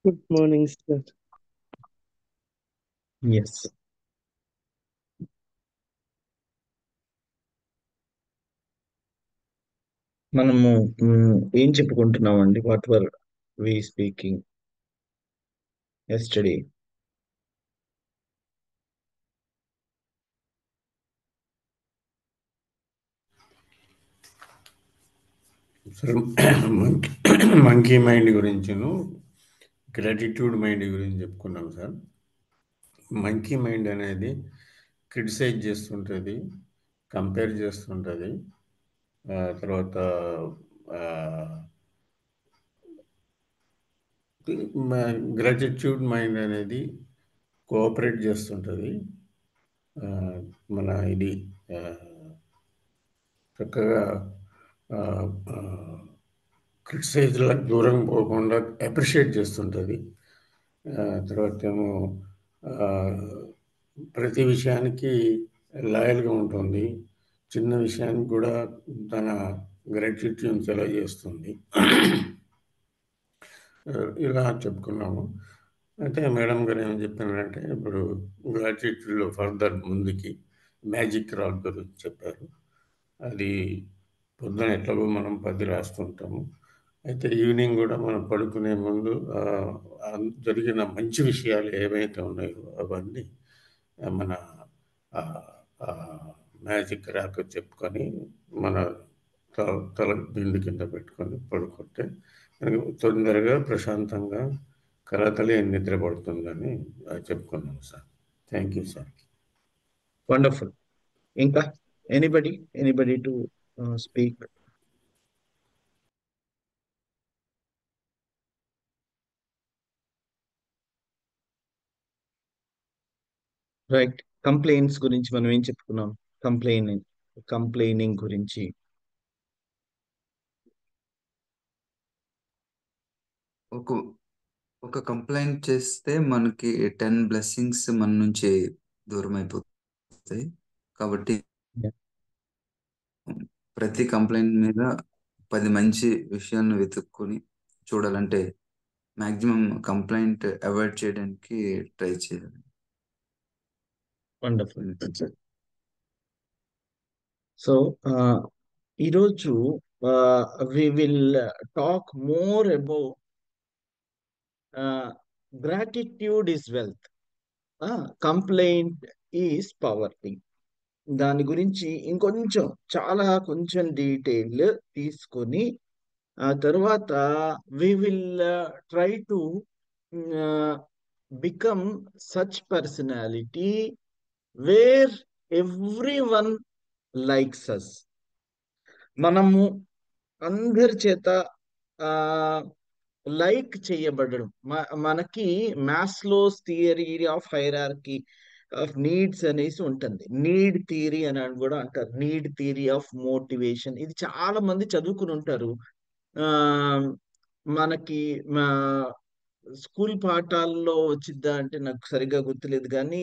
Good morning, sir. Yes. మనము ఏం చెప్పుకుంటున్నామండి? What were we speaking yesterday? Sir monkey mind గురించిను గ్రాటిట్యూడ్ మైండ్ గురించి చెప్పుకున్నాం సార్. మంకీ మైండ్ అనేది క్రిటిసైజ్ చేస్తుంటుంది, కంపేర్ చేస్తుంటుంది, తర్వాత గ్రాటిట్యూడ్ మైండ్ అనేది కోఆపరేట్ చేస్తుంటుంది. మన ఇది చక్కగా క్రిటిసైజ్లకు దూరం పోకుండా అప్రిషియేట్ చేస్తుంటుంది. తర్వాత ఏమో ప్రతి విషయానికి లాయల్గా ఉంటుంది. చిన్న విషయానికి కూడా తన గ్రాటిట్యూడ్ తెలియజేస్తుంది. ఇలా చెప్పుకున్నాము. అయితే మేడం గారు ఏం చెప్పారంటే, ఇప్పుడు గ్రాటిట్యూడ్లో ఫర్దర్ ముందుకి మ్యాజిక్ రాక్ గురించి చెప్పారు. అది పొద్దున ఎట్లాగో మనం 10 రాస్తుంటాము. అయితే ఈవినింగ్ కూడా మనం పడుకునే ముందు జరిగిన మంచి విషయాలు ఏవైతే ఉన్నాయో అవన్నీ మన మ్యాజిక్ రాక్ చెప్పుకొని మన తల దిండు కింద పెట్టుకొని పడుకుంటే తొందరగా ప్రశాంతంగా కలతలే నిద్ర పడుతుందని చెప్పుకున్నాం sir. Thank you sir. Wonderful. ఇంకా anybody to speak? Right. Complaints గురించి మనం ఏం చెప్పుకున్నాం? కంప్లైనింగ్ గురించి. ఒక ఒక కంప్లైంట్ చేస్తే మనకి 10 బ్లెస్సింగ్స్ మన నుంచి దూరం అయిపోతాయి. కాబట్టి ప్రతి కంప్లైంట్ మీద 10 మంచి విషయాలను వెతుక్కొని చూడాలంటే మాక్సిమం కంప్లైంట్ అవాయిడ్ చేయడానికి ట్రై చేయాలి. వండర్ఫుల్. సో ఈరోజు we will talk more about gratitude is wealth, complaint is power. దాని గురించి ఇంకొంచెం కొంచెం డీటెయిల్ తీసుకొని ఆ తర్వాత we will try to become such personality where everyone likes us. మనము అందరి చేత లైక్ చేయబడడం. మనకి Maslow's theory of hierarchy of needs అనేసి ఉంటుంది. నీడ్ థియరీ అని కూడా అంటారు. Need theory of motivation. ఇది చాలా మంది చదువుకుని ఉంటారు. ఆ మనకి స్కూల్ పాఠాల్లో వచ్చిద్దా అంటే నాకు సరిగ్గా గుర్తులేదు, కానీ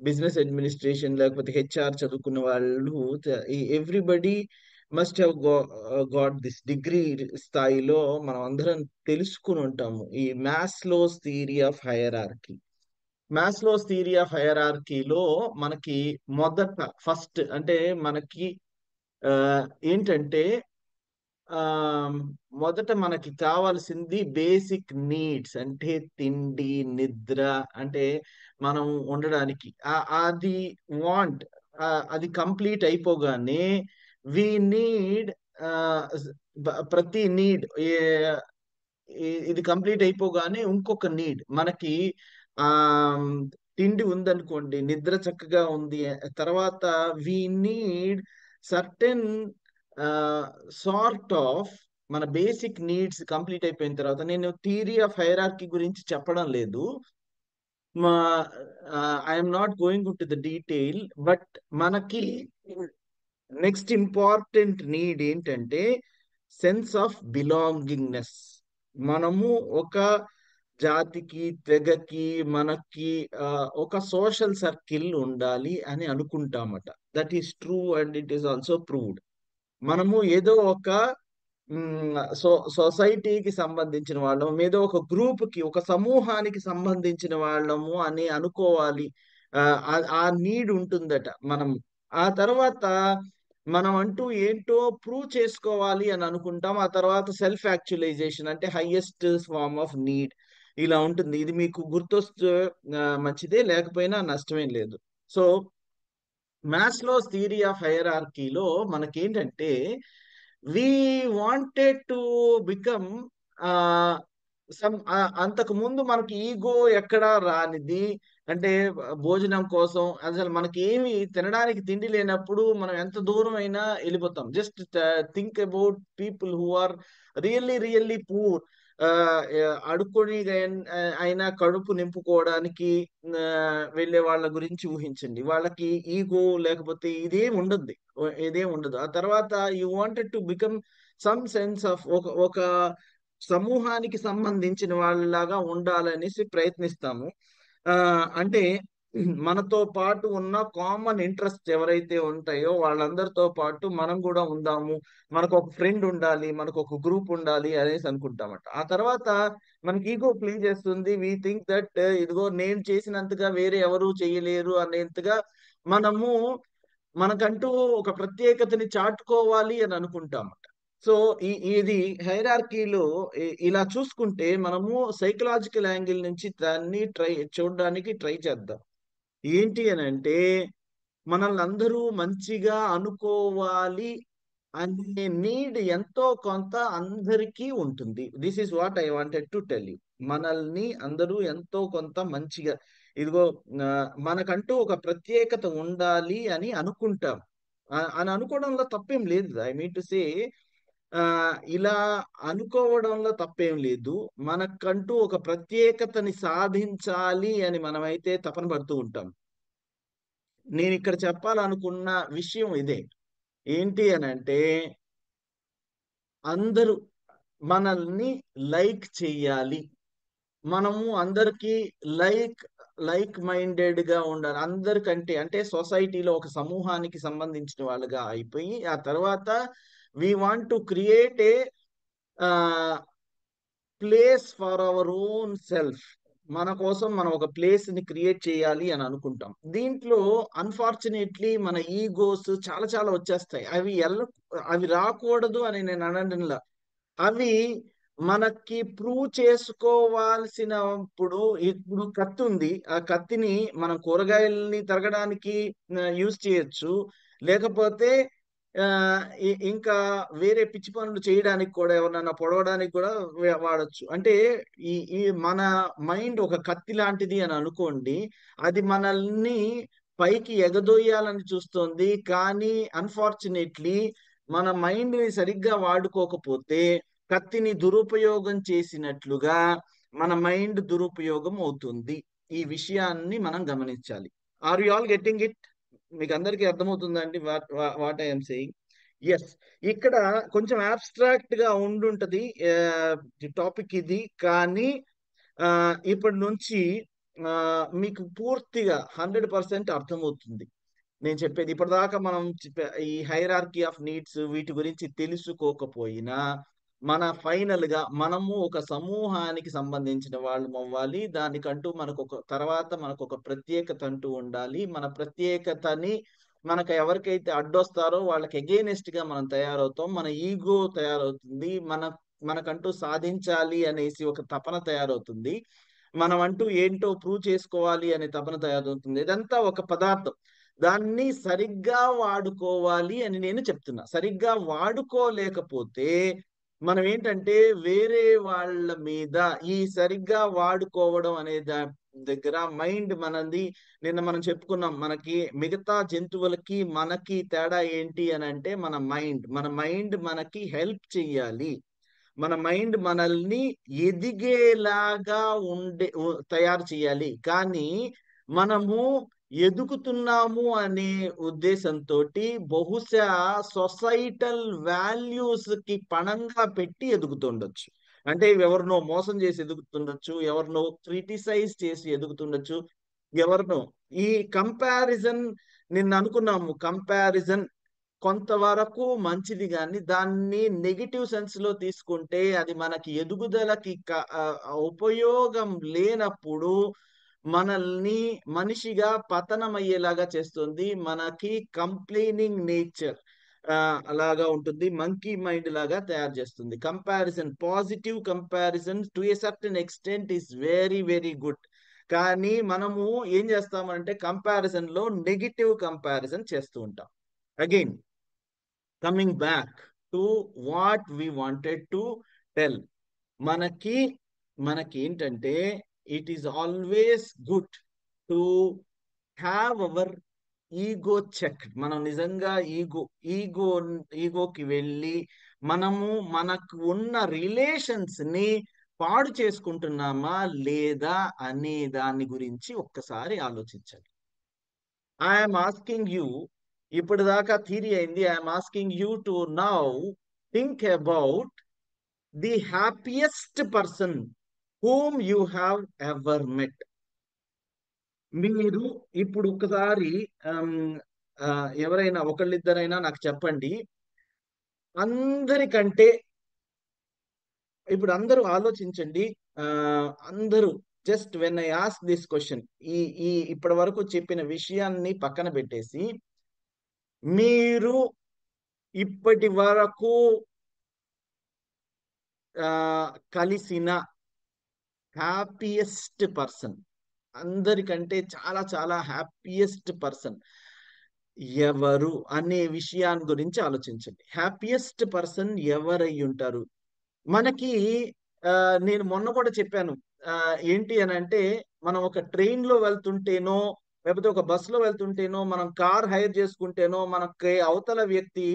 బిజినెస్ అడ్మినిస్ట్రేషన్ లేకపోతే హెచ్ఆర్ చదువుకున్న వాళ్ళు everybody must have got this degree స్థాయిలో మనం అందరం తెలుసుకుని ఉంటాము ఈ Maslow's theory of hierarchy. Maslow's theory of హైరార్కీలో మనకి ఫస్ట్ అంటే మనకి ఏంటంటే మొదట మనకి కావాల్సింది బేసిక్ నీడ్స్. అంటే తిండి, నిద్ర, అంటే మనం ఉండడానికి అది వాంట్. అది కంప్లీట్ అయిపోగానే వి నీడ్ ప్రతి నీడ్ ఇది కంప్లీట్ అయిపోగానే ఇంకొక నీడ్ మనకి. ఆ తిండి ఉందనుకోండి, నిద్ర చక్కగా ఉంది, తర్వాత we need certain sort of మన బేసిక్ నీడ్స్ కంప్లీట్ అయిపోయిన తర్వాత. నేను థియరీ ఆఫ్ హైరార్కీ గురించి చెప్పడం లేదు, I'm not going to the detail. But మనకి నెక్స్ట్ ఇంపార్టెంట్ నీడ్ ఏంటంటే సెన్స్ ఆఫ్ బిలాంగింగ్నెస్. మనము ఒక జాతికి, తెగకి, మనకి ఒక సోషల్ సర్కిల్ ఉండాలి అని అనుకుంటామట. That is true and it is also proved. మనము ఏదో ఒక సొసైటీకి సంబంధించిన వాళ్ళం మీద ఒక గ్రూప్ కి ఒక సమూహానికి సంబంధించిన వాళ్ళము అని అనుకోవాలి. ఆ నీడ్ ఉంటుందట మనం. ఆ తర్వాత మనం అంటూ ఏంటో ప్రూవ్ చేసుకోవాలి అని అనుకుంటాం. ఆ తర్వాత సెల్ఫ్ యాక్చువలైజేషన్ అంటే హైయెస్ట్ ఫార్మ్ ఆఫ్ నీడ్ ఇలా ఉంటుంది. ఇది మీకు గుర్తొస్తే మంచిదే, లేకపోయినా నష్టమేం లేదు. సో మాస్లోస్ థియరీ ఆఫ్ హైరార్కీలో మనకేంటంటే వి వాంటెడ్ టు బికమ్ అంతకు ముందు మనకి ఈగో ఎక్కడా రానిది. అంటే భోజనం కోసం అసలు మనకి ఏమి తినడానికి తిండి లేనప్పుడు మనం ఎంత దూరం అయినా వెళ్ళిపోతాం. Just think about people who are really poor. అడుక్కొని అయినా కడుపు నింపుకోవడానికి వెళ్ళే వాళ్ళ గురించి ఊహించండి. వాళ్ళకి ఈగో లేకపోతే ఇదేం ఉండదు. ఆ తర్వాత you wanted to become some sense of ఒక సమూహానికి సంబంధించిన వాళ్ళలాగా ఉండాలనేసి ప్రయత్నిస్తాము. అంటే మనతో పాటు ఉన్న కామన్ ఇంట్రెస్ట్ ఎవరైతే ఉంటాయో వాళ్ళందరితో పాటు మనం కూడా ఉందాము, మనకు ఒక ఫ్రెండ్ ఉండాలి, మనకు ఒక గ్రూప్ ఉండాలి అనేసి అనుకుంటామట. ఆ తర్వాత మనకి ఈగో ప్లే చేస్తుంది. వి థింక్ దట్ ఇదిగో నేను చేసినంతగా వేరే ఎవరు చేయలేరు అనేంతగా మనము మనకంటూ ఒక ప్రత్యేకతని చాటుకోవాలి అని అనుకుంటామట. సో ఇది హైరార్కీలో ఇలా చూసుకుంటే మనము సైకలాజికల్ యాంగిల్ నుంచి దాన్ని చూడడానికి ట్రై చేద్దాం. ఏంటి అని అంటే మనల్ని అందరూ మంచిగా అనుకోవాలి అనే నీడ్ ఎంతో కొంత అందరికీ ఉంటుంది. This is what I wanted to tell you. మనల్ని అందరూ ఎంతో కొంత మంచిగా ఇదిగో మనకంటూ ఒక ప్రత్యేకత ఉండాలి అని అనుకుంటాం. అని అనుకోవడంలో తప్పేం లేదు. ఐ మీన్ టు సే ఇలా అనుకోవడంలో తప్పేం లేదు. మనకంటూ ఒక ప్రత్యేకతని సాధించాలి అని మనమైతే తపన పడుతూ ఉంటాం. నేను ఇక్కడ చెప్పాలనుకున్న విషయం ఇదే. ఏంటి అని అంటే అందరూ మనల్ని లైక్ చెయ్యాలి. మనము అందరికీ లైక్ లైక్ మైండెడ్ గా ఉండాలి. అందరికంటే అంటే సొసైటీలో ఒక సమూహానికి సంబంధించిన వాళ్ళుగా అయిపోయి ఆ తర్వాత we want to create a place for our own self. మన కోసం మనం ఒక ప్లేస్ ని క్రియేట్ చేయాలి అని అనుకుంటాం. దీంట్లో అన్ఫార్చునేట్లీ మన ఈగోస్ చాలా చాలా వచ్చేస్తాయి. అవి రాకూడదు అని నేను అనడంలా. అవి మనకి ప్రూవ్ చేసుకోవాల్సినప్పుడు ఇప్పుడు కత్తి ఉంది. ఆ కత్తిని మనం కూరగాయల్ని తరగడానికి యూజ్ చేయొచ్చు. లేకపోతే ఆ ఇంకా వేరే పిచ్చి పనులు చేయడానికి కూడా ఎవరినైనా పొడవడానికి కూడా వాడచ్చు. అంటే ఈ మన మైండ్ ఒక కత్తి లాంటిది అని అనుకోండి. అది మనల్ని పైకి ఎగదొయ్యాలని చూస్తుంది. కానీ అన్ఫార్చునేట్లీ మన మైండ్ ని సరిగ్గా వాడుకోకపోతే కత్తిని దురుపయోగం చేసినట్లుగా మన మైండ్ దురుపయోగం అవుతుంది. ఈ విషయాన్ని మనం గమనించాలి. Are you all getting it? మీకు అందరికీ అర్థమవుతుందండి వాట్ ఐఎమ్ సేయింగ్? ఎస్. ఇక్కడ కొంచెం అబ్స్ట్రాక్ట్ గా ఉండుంటది టాపిక్ ఇది. కానీ ఇప్పటి నుంచి మీకు పూర్తిగా 100% అర్థమవుతుంది నేను చెప్పేది. ఇప్పటిదాకా మనం ఈ హైరార్కీ ఆఫ్ నీడ్స్ వీటి గురించి తెలుసుకోకపోయినా మన ఫైనల్ గా మనము ఒక సమూహానికి సంబంధించిన వాళ్ళు అవ్వాలి. దానికంటూ మనకు ఒక ప్రత్యేకత అంటూ ఉండాలి. మన ప్రత్యేకతని మనకు ఎవరికైతే అడ్డొస్తారో వాళ్ళకి ఎగెయినెస్ట్ గా మనం తయారవుతాం. మన ఈగో తయారవుతుంది. మనకంటూ సాధించాలి అనేసి ఒక తపన తయారవుతుంది. మనం అంటూ ఏంటో ప్రూవ్ చేసుకోవాలి అనే తపన తయారవుతుంది. ఇదంతా ఒక పదార్థం. దాన్ని సరిగ్గా వాడుకోవాలి అని నేను చెప్తున్నా. సరిగ్గా వాడుకోలేకపోతే మనం ఏంటంటే వేరే వాళ్ళ మీద ఈ సరిగ్గా వాడుకోవడం అనే దగ్గర మైండ్ మనది నిన్న మనం చెప్పుకున్నాం. మనకి మిగతా జంతువులకి మనకి తేడా ఏంటి అని అంటే మన మైండ్ మనకి హెల్ప్ చెయ్యాలి. మన మైండ్ మనల్ని ఎదిగేలాగా తయారు చేయాలి. కానీ మనము ఎదుగుతున్నాము అనే ఉద్దేశంతో బహుశా సొసైటల్ వాల్యూస్ కి పణంగా పెట్టి ఎదుగుతుండొచ్చు. అంటే ఎవరినో మోసం చేసి ఎదుగుతుండొచ్చు, ఎవరినో క్రిటిసైజ్ చేసి ఎదుగుతుండొచ్చు, ఎవరినో ఈ కంపారిజన్ నిన్న అనుకున్నాము. కంపారిజన్ కొంతవరకు మంచిది, కానీ దాన్ని నెగిటివ్ సెన్స్ లో తీసుకుంటే అది మనకి ఎదుగుదలకి ఉపయోగం లేనప్పుడు మనల్ని మనిషిగా పతనమయ్యేలాగా చేస్తుంది. మనకి కంప్లైనింగ్ నేచర్ అలాగా ఉంటుంది, మంకీ మైండ్ లాగా తయారు చేస్తుంది. Comparison, positive comparison to a certain extent is very very good. కానీ మనము ఏం చేస్తామంటే కంపారిజన్ లో నెగిటివ్ కంపారిజన్ చేస్తూ ఉంటాం. Again coming back to what we wanted to tell, మనకి ఏంటంటే it is always good to have our ego check. మనం నిజంగా ఈగోకి వెళ్ళి మనము మనకు ఉన్న రిలేషన్స్ ని పాడు చేసుకుంటున్నామా లేదా అనే దాని గురించి ఒక్కసారి ఆలోచించండి. ఐఎమ్ ఆస్కింగ్ యూ, ఇప్పుడు దాకా థియరీ అయింది. I'm asking you to now think about the happiest person whom you have ever met. మీరు ఇప్పుడు ఒకసారి ఎవరైనా ఒకళ్ళిద్దరైనా నాకు చెప్పండి, అందరికంటే ఇప్పుడు అందరూ ఆలోచించండి. అందరూ just when I ask this question, ఈ ఈ ఇప్పటి వరకు చెప్పిన విషయాన్ని పక్కన పెట్టేసి మీరు ఇప్పటి వరకు కలిసిన హ్యాపీయెస్ట్ పర్సన్, అందరికంటే చాలా చాలా హ్యాపీయెస్ట్ పర్సన్ ఎవరు అనే విషయాన్ని గురించి ఆలోచించండి. హ్యాపీయెస్ట్ పర్సన్ ఎవరై ఉంటారు? మనకి నేను మొన్న కూడా చెప్పాను, ఏంటి అని అంటే మనం ఒక ట్రైన్ లో వెళ్తుంటేనో లేకపోతే ఒక బస్ లో వెళ్తుంటేనో మనం కార్ హైర్ చేసుకుంటేనో మనకి అవతల వ్యక్తి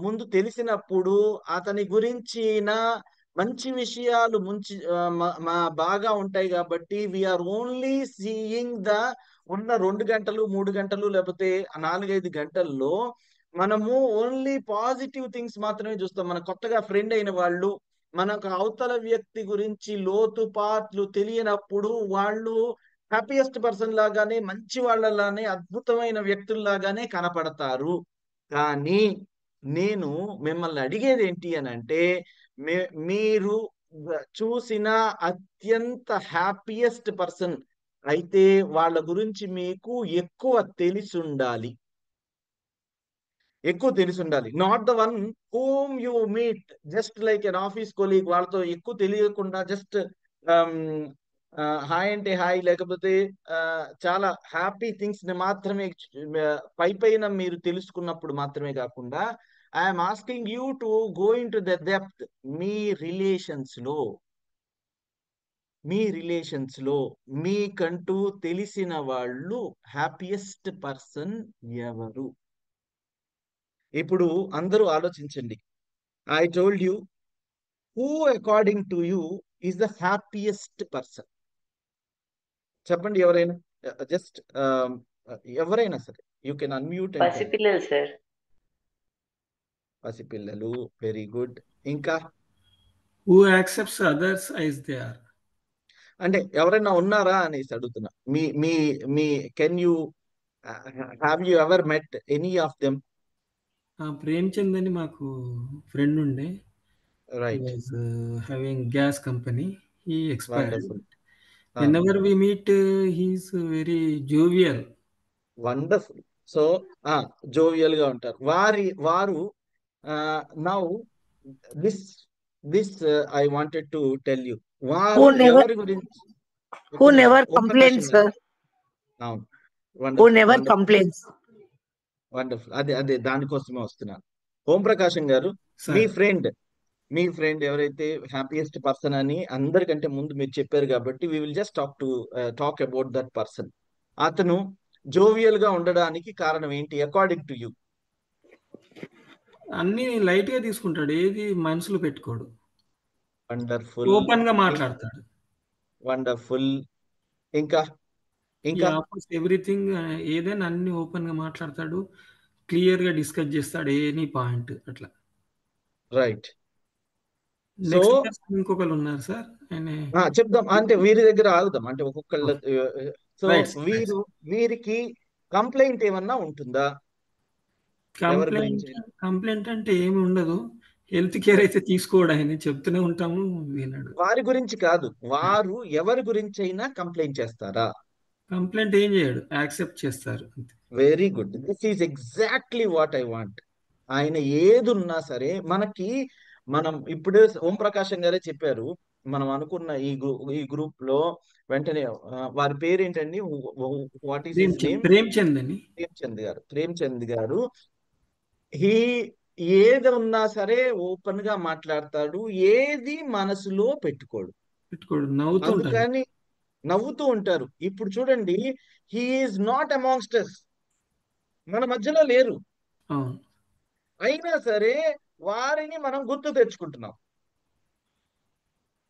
ముందు తెలిసినప్పుడు అతని గురించిన మంచి విషయాలు బాగా ఉంటాయి కాబట్టి వీఆర్ ఓన్లీ సీయింగ్ ద ఉన్న 2 గంటలు 3 గంటలు లేకపోతే 4-5 గంటల్లో మనము ఓన్లీ పాజిటివ్ థింగ్స్ మాత్రమే చూస్తాం. మన కొత్తగా ఫ్రెండ్ అయిన వాళ్ళు, మనకు అవతల వ్యక్తి గురించి లోతుపాట్లు తెలియనప్పుడు వాళ్ళు హ్యాపీయెస్ట్ పర్సన్ లాగానే, మంచి వాళ్ళలానే, అద్భుతమైన వ్యక్తుల్లాగానే కనపడతారు. కానీ నేను మిమ్మల్ని అడిగేది ఏంటి అని అంటే, మీరు చూసిన అత్యంత హ్యాపీయెస్ట్ పర్సన్ అయితే వాళ్ళ గురించి మీకు ఎక్కువ తెలిసి ఉండాలి. Not the one whom you meet just like an office colleague. వాళ్ళతో ఎక్కువ తెలియకుండా జస్ట్ హాయ్ అంటే హాయ్, లేకపోతే చాలా హ్యాపీ థింగ్స్ ని మాత్రమే పైన మీరు తెలుసుకున్నప్పుడు మాత్రమే కాకుండా, I'm asking you to go in to the depth. Me relations లో మీకంటూ తెలిసిన వాళ్ళు హ్యాపీయెస్ట్ పర్సన్ ఎవరు? ఇప్పుడు అందరూ ఆలోచించండి. I told you who according to you is the happiest person. చెప్పండి ఎవరైనా, జస్ట్ ఎవరైనా సరే, యూ కెన్ అన్మ్యూట్. పసిపిల్లలు సార్. పసిపిల్లలు, వెరీ గుడ్. ఇంకా who accepts others as they are. అంటే ఎవరైనా ఉన్నారా అనేసి అడుగుతున్నా. మీ can you have you ever met any of them? Premchand అని మాకు ఫ్రెండ్ ఉండే, right, having gas company. He expired. Wonderful. whenever we meet, he's very jovial. Wonderful. So jovial గా ఉంటారు వారు. Now this I wanted to tell you. వారు ఎవరి గురించి? Who never complains, sir. అవును, Who never complains. వండర్ఫుల్. అదే దానికోసమే వస్తున్నాను. ఓం ప్రకాశం గారు, మీ ఫ్రెండ్ ఎవరైతే హ్యాపీయెస్ట్ పర్సన్ అని అందరికంటే ముందు మీరు చెప్పారు కాబట్టి we will just talk about that person. అతను జోవియల్ గా ఉండడానికి కారణం ఏంటి అకార్డింగ్ టు యూ? అన్ని లైట్ గా తీసుకుంటాడు, ఏది మనసులో పెట్టుకోడు. వండర్ఫుల్. ఓపెన్ గా మాట్లాడతాడు. వండర్ఫుల్. ఇంకా ఎవ్రీథింగ్, ఏదైనా అన్ని ఓపెన్ గా మాట్లాడతాడు, క్లియర్ గా డిస్కస్ చేస్తాడు ఎనీ పాయింట్ అట్లా. రైట్. ఇంకొకరు ఉన్నారు సార్, చెప్దాం అంటే వీరి దగ్గర ఆగుదాం, అంటే ఒక్కొక్కళ్ళ. సో వీరికి కంప్లైంట్ ఏమన్నా ఉంటుందా? ఎవరి కంప్లైంట్ గురించి అయినా. కంప్లైంట్ అంటే ఏమి ఉండదు. హెల్త్ కేర్ అయితే తీసుకోడు ఆయన. చెప్తూనే ఉంటాము, వినడు. వారి గురించి కాదు, వారు ఎవరి గురించి అయినా కంప్లైంట్ చేస్తారా? కంప్లైంట్ ఏం చేయడు, యాక్సెప్ట్ చేస్తారు అంతే. Very good, this is exactly what I want. ఆయన ఏది ఉన్నా సరే మనకి, మనం ఇప్పుడు ఓం ప్రకాశం గారే చెప్పారు, మనం అనుకున్న ఈ గ్రూప్ లో వెంటనే వారి పేరు ఏంటండి, what is his name? Premchand అని. ప్రేమ్చంద్ గారు హీ ఏది ఉన్నా సరే ఓపెన్ గా మాట్లాడతాడు, ఏది మనసులో పెట్టుకోడు. నవ్వుతూ ఉంటాడు. అందుకని నవ్వుతూ ఉంటారు. ఇప్పుడు చూడండి, he is not amongst us, మన మధ్యలో లేరు, అవును, అయినా సరే వారిని మనం గుర్తు తెచ్చుకుంటున్నాం.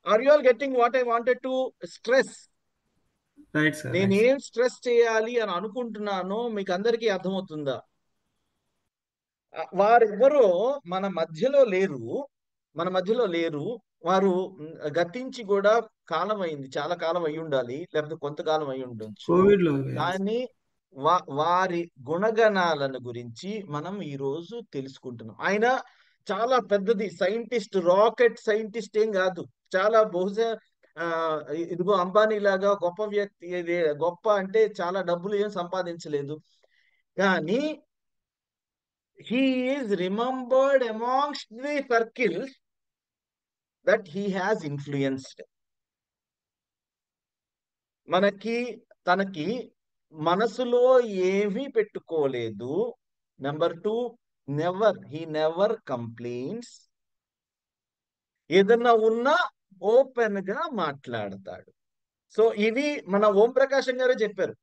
Are you all getting what I wanted to stress? Right sir. నేను ఏం స్ట్రెస్ చేయాలి అని అనుకుంటున్నానో మీకు అందరికీ అర్థమవుతుందా? వారెవ్వరో మన మధ్యలో లేరు, మన మధ్యలో లేరు. వారు గతించి కూడా కాలం అయింది, చాలా కాలం అయి ఉండాలి, లేకపోతే కొంతకాలం అయి ఉండొచ్చు. కోవిడ్ లో కానీ వారి గుణగణాలను గురించి మనం ఈ రోజు తెలుసుకుంటున్నాం. ఆయన చాలా పెద్దది సైంటిస్ట్, రాకెట్ సైంటిస్ట్ ఏం కాదు, చాలా బహుశా ఇదిగో అంబానీ లాగా గొప్ప వ్యక్తి. గొప్ప అంటే చాలా డబ్బులు ఏం సంపాదించలేదు, కానీ he is remembered amongst the circles that he has influenced. తనకి మనసులో ఏమీ పెట్టుకోలేదు. Number 2, he never complains. ఏదన్నా ఉన్నా ఓపెన్ గా మాట్లాడతాడు. సో ఇది మన ఓం ప్రకాశం గారే చెప్పారు.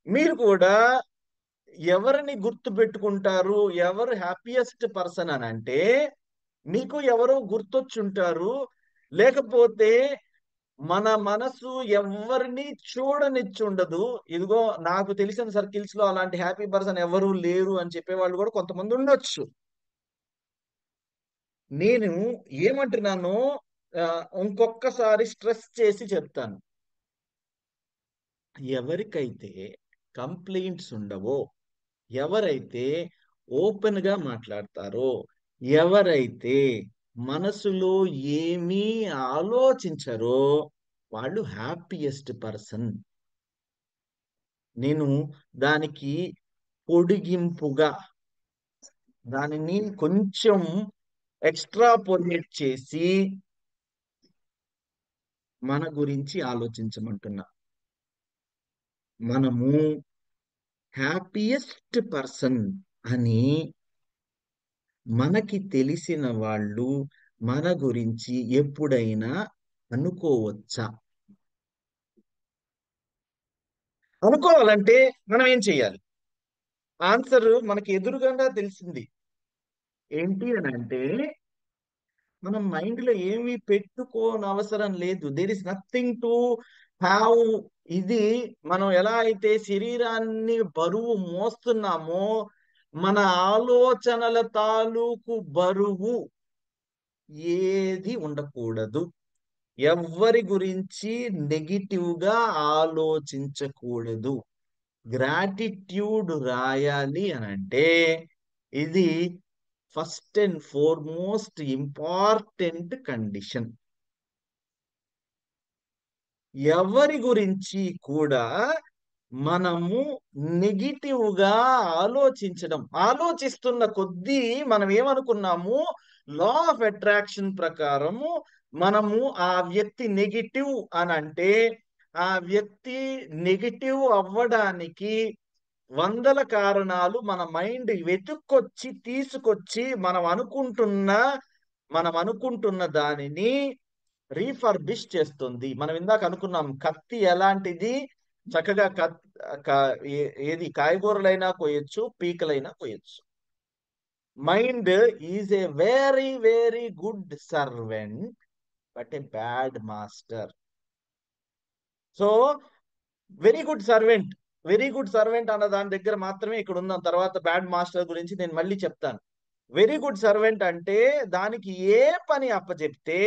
మీరు కూడా ఎవరిని గుర్తు పెట్టుకుంటారు, ఎవరు హ్యాపీయెస్ట్ పర్సన్ అని అంటే మీకు ఎవరో గుర్తొచ్చుంటారు, లేకపోతే మన మనసు ఎవరిని చూడనిచ్చుండదు. ఇదిగో నాకు తెలిసిన సర్కిల్స్ లో అలాంటి హ్యాపీ పర్సన్ ఎవరు లేరు అని చెప్పేవాళ్ళు కూడా కొంతమంది ఉండొచ్చు. నేను ఏమంటున్నాను, ఇంకొకసారి స్ట్రెస్ చేసి చెప్తాను. ఎవరికైతే కంప్లైంట్స్ ఉండవో, ఎవరైతే ఓపెన్ గా మాట్లాడతారో, ఎవరైతే మనసులో ఏమీ ఆలోచించరో వాళ్ళు హ్యాపీయెస్ట్ పర్సన్. నేను దానికి పొడిగింపుగా దానిని కొంచెం ఎక్స్ట్రాపోలేట్ చేసి మన గురించి ఆలోచించమంటున్నా. మనము హ్యాపీయెస్ట్ పర్సన్ అని మనకి తెలిసిన వాళ్ళు మన గురించి ఎప్పుడైనా అనుకోవచ్చా? అనుకోవాలంటే మనం ఏం చేయాలి? ఆన్సర్ మనకి ఎదురుగా తెలిసింది. ఏంటి అని అంటే, మనం మైండ్ లో ఏమి పెట్టుకోనవసరం లేదు. There is nothing to have. ఇది మనం ఎలా అయితే శరీరాన్ని బరువు మోస్తున్నామో, మన ఆలోచనల తాలూకు బరువు ఏది ఉండకూడదు. ఎవ్వరి గురించి నెగిటివ్ గా ఆలోచించకూడదు. గ్రాటిట్యూడ్ రాయాలి అని అంటే ఇది first and foremost important condition. ఎవరి గురించి కూడా మనము నెగిటివ్ గా ఆలోచిస్తున్న కొద్దీ మనం ఏమనుకున్నాము, లా ఆఫ్ అట్రాక్షన్ ప్రకారము మనము ఆ వ్యక్తి నెగిటివ్ అని అంటే, ఆ వ్యక్తి నెగిటివ్ అవ్వడానికి వందల కారణాలు మన మైండ్ వెతుక్కొచ్చి తీసుకొచ్చి మనం అనుకుంటున్న దానిని రీఫర్బిష్ చేస్తుంది. మనం ఇందాక అనుకున్నాం, కత్తి ఎలాంటిది, చక్కగా ఏది కాయగూరలైనా కోయొచ్చు, పీకలైనా కోయొచ్చు. Mind is a very very good servant but a bad master. So very good servant అన్న దాని దగ్గర మాత్రమే ఇక్కడ ఉందాం. తర్వాత బ్యాడ్ మాస్టర్ గురించి నేను మళ్ళీ చెప్తాను. వెరీ గుడ్ సర్వెంట్ అంటే దానికి ఏ పని అప్పచెప్తే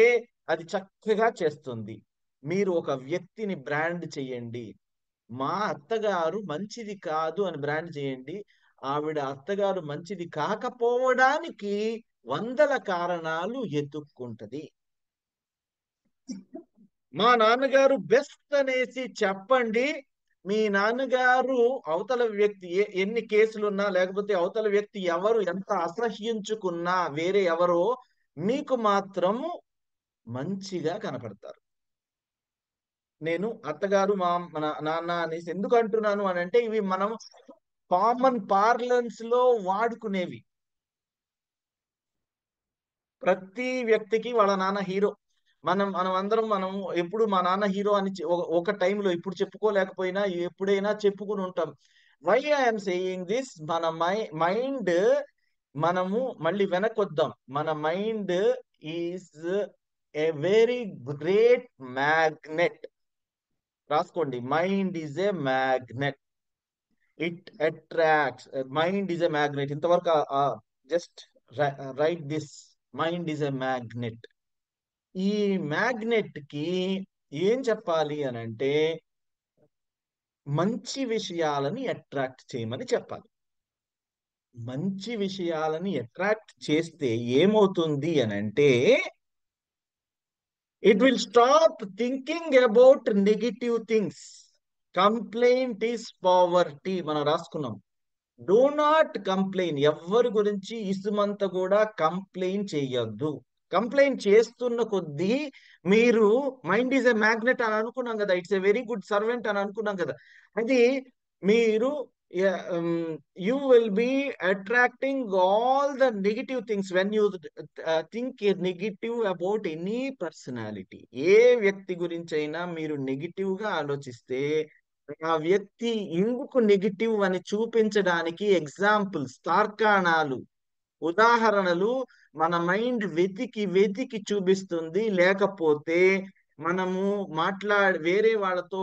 అది చక్కగా చేస్తుంది. మీరు ఒక వ్యక్తిని బ్రాండ్ చేయండి, మా అత్తగారు మంచిది కాదు అని బ్రాండ్ చేయండి, ఆవిడ అత్తగారు మంచిది కాకపోవడానికి వందల కారణాలు ఎత్తుక్కుంటది. మా నాన్నగారు బెస్ట్ అనేసి చెప్పండి. మీ నాన్నగారు అవతల వ్యక్తి ఎన్ని కేసులున్నా, లేకపోతే అవతల వ్యక్తి ఎవరు ఎంత అసహ్యించుకున్నా, వేరే ఎవరో మీకు మాత్రం మంచిగా కనపడతారు. నేను అత్తగారు మన నాన్న అనేసి ఎందుకు అంటున్నాను అని అంటే, ఇవి మనం కామన్ పార్లన్స్ లో వాడుకునేవి. ప్రతి వ్యక్తికి వాళ్ళ నాన్న హీరో. మనం అందరం ఎప్పుడు మా నాన్న హీరో అని ఒక టైంలో ఇప్పుడు చెప్పుకోలేకపోయినా ఎప్పుడైనా చెప్పుకుని ఉంటాం. వై ఐఎమ్ సేయింగ్ దిస్, మన మైండ్, మనము మళ్ళీ వెనకొద్దాం. మన mind is a very great magnet. రాసుకోండి, mind is a magnet. It attracts. Mind is a magnet. ఇంతవరకు just write this, mind is a magnet. ఈ మ్యాగ్నెట్ కి ఏం చెప్పాలి అని అంటే, మంచి విషయాలని అట్రాక్ట్ చేయమని చెప్పాలి. మంచి విషయాలని అట్రాక్ట్ చేస్తే ఏమవుతుంది అని అంటే, it will stop thinking about negative things. Complaint is poverty మనం రాసుకున్నాం. Do not complain. ఎవరి గురించి ఇసుమంత కూడా కంప్లైంట్ చేయొద్దు. కంప్లైంట్ చేస్తున్న కొద్దీ మీరు మైండ్ ఈజ్ ఎ మ్యాగ్నెట్ అని అనుకున్నాం కదా, it's a very good servant అని అనుకున్నాం కదా, అది మీరు you will be attracting all the negative things when you think negative about any personality. ఏ వ్యక్తి గురించి అయినా మీరు నెగిటివ్ గా ఆలోచిస్తే ఆ వ్యక్తి ఎందుకు నెగిటివ్ అని చూపించడానికి ఎగ్జాంపుల్స్, తార్కాణాలు, ఉదాహరణలు మన మైండ్ వెతికి వెతికి చూపిస్తుంది. లేకపోతే మనము వేరే వాళ్ళతో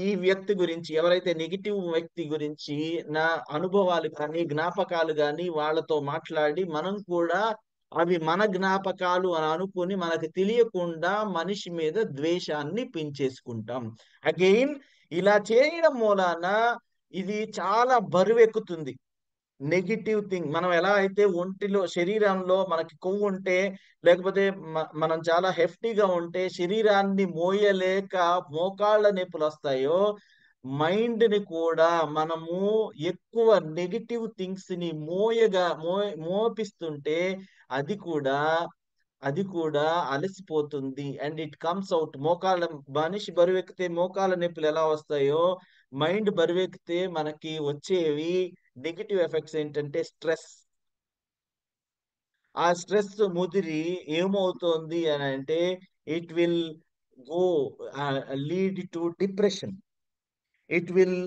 ఈ వ్యక్తి గురించి, ఎవరైతే నెగిటివ్ వ్యక్తి గురించి నా అనుభవాలు కానీ జ్ఞాపకాలు కానీ వాళ్ళతో మాట్లాడి మనం కూడా అవి మన జ్ఞాపకాలు అని అనుకుని మనకు తెలియకుండా మనిషి మీద ద్వేషాన్ని పెంచేసుకుంటాం. అగైన్ ఇలా చేయడం మూలాన ఇది చాలా బరువెక్కుతుంది. నెగిటివ్ థింగ్ మనం ఎలా అయితే ఒంటిలో శరీరంలో మనకి కొవ్వు ఉంటే, లేకపోతే మనం చాలా హెఫ్టీగా ఉంటే శరీరాన్ని మోయలేక మోకాళ్ళ నొప్పులు వస్తాయో, మైండ్ ని కూడా మనము ఎక్కువ నెగిటివ్ థింగ్స్ ని మోపిస్తుంటే అది కూడా అలసిపోతుంది. And it comes out. మనిషి బరువెక్కితే మోకాళ్ళ నొప్పులు ఎలా వస్తాయో, మైండ్ బరువెక్కితే మనకి వచ్చేవి నెగిటివ్ ఎఫెక్ట్స్ ఏంటంటే స్ట్రెస్. ఆ స్ట్రెస్ ముదిరి ఏమవుతోంది అని అంటే, it will go lead to depression. It will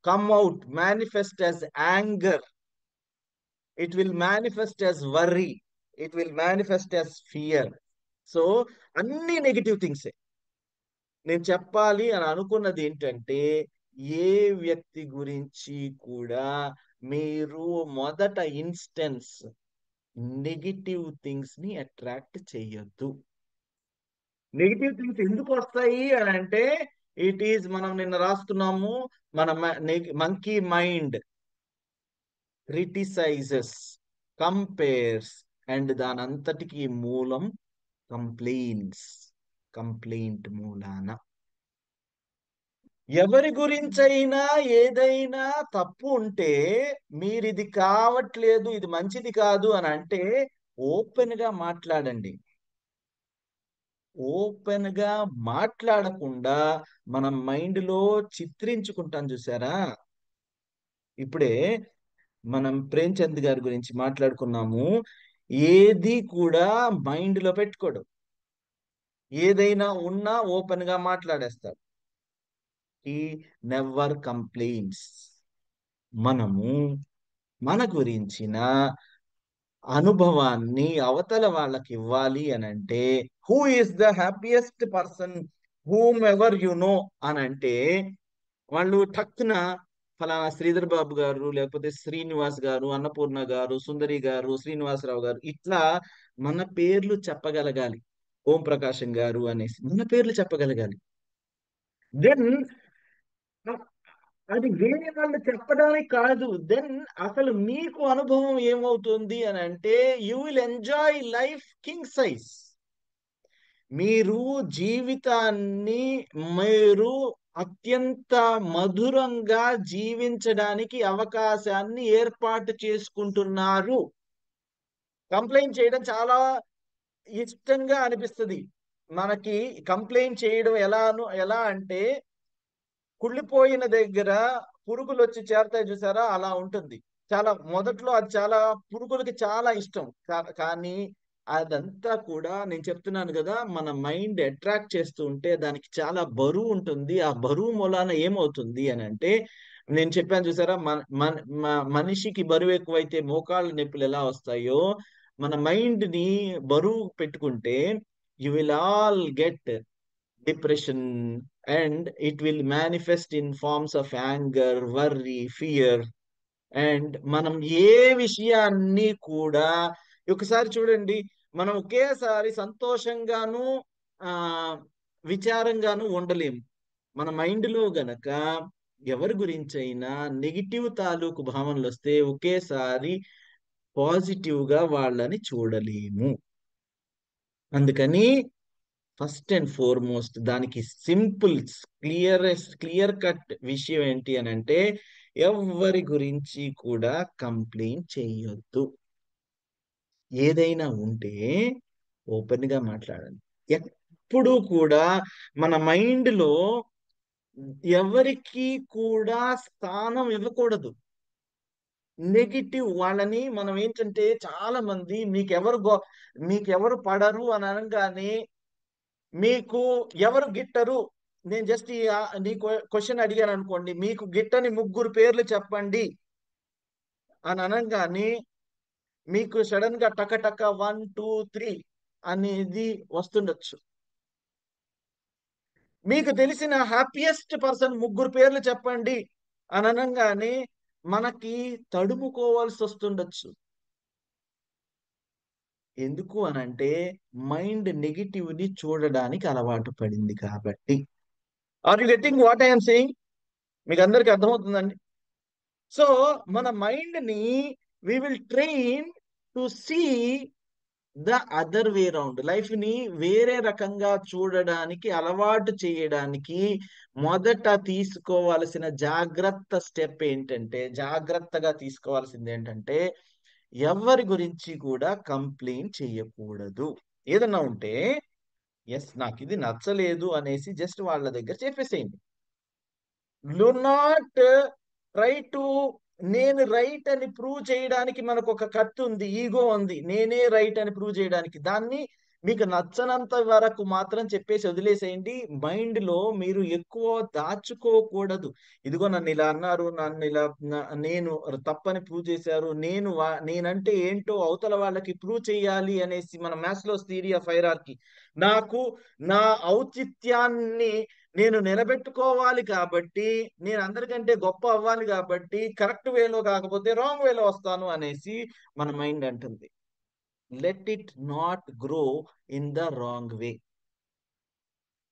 come out manifest as anger. It will manifest as worry. It will manifest as fear. So అన్ని నెగిటివ్ థింగ్సే. నేను చెప్పాలి అని అనుకున్నది ఏంటంటే, ఏ వ్యక్తి గురించి కూడా మీరు మొదట ఇన్స్టెన్స్ నెగిటివ్ థింగ్స్ ని అట్రాక్ట్ చేయొద్దు. నెగిటివ్ థింగ్స్ ఎందుకు వస్తాయి అని అంటే, ఇట్ ఈజ్ మనం నిన్న రాస్తున్నాము, మన monkey mind criticises, compares, and దానంతటికి మూలం కంప్లైంట్ మూలాన. ఎవరి గురించైనా ఏదైనా తప్పు ఉంటే, మీరు ఇది కావట్లేదు, ఇది మంచిది కాదు అని అంటే ఓపెన్ గా మాట్లాడండి. ఓపెన్ గా మాట్లాడకుండా మనం మైండ్ లో చిత్రించుకుంటాం. చూసారా, ఇప్పుడే మనం ప్రేమ్చంద్ గారి గురించి మాట్లాడుకున్నాము. ఏది కూడా మైండ్ లో పెట్టుకోడు, ఏదైనా ఉన్నా ఓపెన్ గా మాట్లాడేస్తాడు. He never complaints. మనము మన గురించిన అనుభవాన్ని అవతల వాళ్ళకి ఇవ్వాలి అని అంటే, who is the happiest person whom ever you know అని అంటే, వాళ్ళు టక్కున ఫలానా శ్రీధర్ బాబు గారు, లేకపోతే శ్రీనివాస్ గారు, అన్నపూర్ణ గారు, సుందరి గారు, శ్రీనివాసరావు గారు, ఇట్లా మన పేర్లు చెప్పగలగాలి. ఓం ప్రకాశం గారు అనేసి మన పేర్లు చెప్పగలగాలి. దెన్ అది వేరే వాళ్ళు చెప్పడానికి కాదు. దెన్ అసలు మీకు అనుభవం ఏమవుతుంది అని అంటే you will enjoy life king size. మీరు జీవితాన్ని మీరు అత్యంత మధురంగా జీవించడానికి అవకాశాన్ని ఏర్పాటు చేసుకుంటున్నారు. కంప్లైంట్ చేయడం చాలా ఇష్టంగా అనిపిస్తుంది మనకి. కంప్లైంట్ చేయడం ఎలా అంటే కుళ్ళిపోయిన దగ్గర పురుగులు వచ్చి చేరతాయి చూసారా, అలా ఉంటుంది. చాలా మొదట్లో అది చాలా పురుగులకి చాలా ఇష్టం. కానీ అదంతా కూడా నేను చెప్తున్నాను కదా, మన మైండ్ అట్రాక్ట్ చేస్తూ ఉంటే దానికి చాలా బరువు ఉంటుంది. ఆ బరువు మూలాన ఏమవుతుంది అని అంటే, నేను చెప్పాను చూసారా, మనిషికి బరువు ఎక్కువైతే మోకాళ్ళ నొప్పులు ఎలా వస్తాయో, మన మైండ్ ని బరువు పెట్టుకుంటే you will all get depression, and it will manifest in forms of anger, worry, fear. And మనం ఏ విషయాన్ని కూడా ఒకసారి చూడండి, మనం ఒకేసారి సంతోషంగాను ఆ విచారంగాను ఉండలేము. మన మైండ్లో గనక ఎవరి గురించి అయినా నెగిటివ్ తాలూకు భావనలు వస్తే ఒకేసారి పాజిటివ్ గా వాళ్ళని చూడలేము. అందుకని ఫస్ట్ అండ్ ఫార్మోస్ట్ దానికి సింపుల్ క్లియర్ కట్ విషయం ఏంటి అని అంటే, ఎవరి గురించి కూడా కంప్లైంట్ చేయొద్దు. ఏదైనా ఉంటే ఓపెన్ గా మాట్లాడండి. ఎప్పుడు కూడా మన మైండ్ లో ఎవరికి కూడా స్థానం ఇవ్వకూడదు. నెగిటివ్ వాళ్ళని మనం ఏంటంటే, చాలా మంది మీకెవరు పడరు అని అనగానే మీకు ఎవరు గిట్టరు, నేను జస్ట్ నీ క్వశ్చన్ అడిగాను అనుకోండి, మీకు గిట్టని 3 పేర్లు చెప్పండి అని అనగానే మీకు సడన్ గా టక 1 2 3 అనేది వస్తుండొచ్చు. మీకు తెలిసిన హ్యాపీయెస్ట్ పర్సన్ 3 పేర్లు చెప్పండి అని అనగానే మనకి తడుముకోవాల్సి వస్తుండొచ్చు. ఎందుకు అనంటే మైండ్ నెగిటివ్ ని చూడడానికి అలవాటు పడింది కాబట్టి. Are you getting what I'm saying? మీకు అందరికి అర్థమవుతుందండి? సో మన మైండ్ ని we will train to see the other way round. Life ని వేరే రకంగా చూడడానికి అలవాటు చేయడానికి మొదట తీసుకోవాల్సిన జాగ్రత్తగా తీసుకోవాల్సింది ఏంటంటే, ఎవరి గురించి కూడా కంప్లైంట్ చేయకూడదు. ఏదన్నా ఉంటే ఎస్ నాకు ఇది నచ్చలేదు అనేసి జస్ట్ వాళ్ళ దగ్గర చెప్పేసేయండి. డు నాట్ ట్రై టు నేను రైట్ అని ప్రూవ్ చేయడానికి మనకు ఒక కత్తి ఉంది, ఈగో ఉంది, నేనే రైట్ అని ప్రూవ్ చేయడానికి. దాన్ని మీకు నచ్చనంత వరకు మాత్రం చెప్పేసి వదిలేసేయండి. మైండ్ లో మీరు ఎక్కువ దాచుకోకూడదు. ఇదిగో నన్ను ఇలా అన్నారు, నన్ను ఇలా నేను తప్పని ప్రూవ్ చేశారు, నేనంటే ఏంటో అవతల వాళ్ళకి ప్రూవ్ చేయాలి అనేసి మన మ్యాస్లోస్ థియరీ ఆఫ్ హైరార్కీ, నాకు నా ఔచిత్యాన్ని నేను నిలబెట్టుకోవాలి కాబట్టి, నేను అందరికంటే గొప్ప అవ్వాలి కాబట్టి, కరెక్ట్ వేలో కాకపోతే రాంగ్ వేలో వస్తాను అనేసి మన మైండ్ అంటుంది. Let it not grow in the wrong way.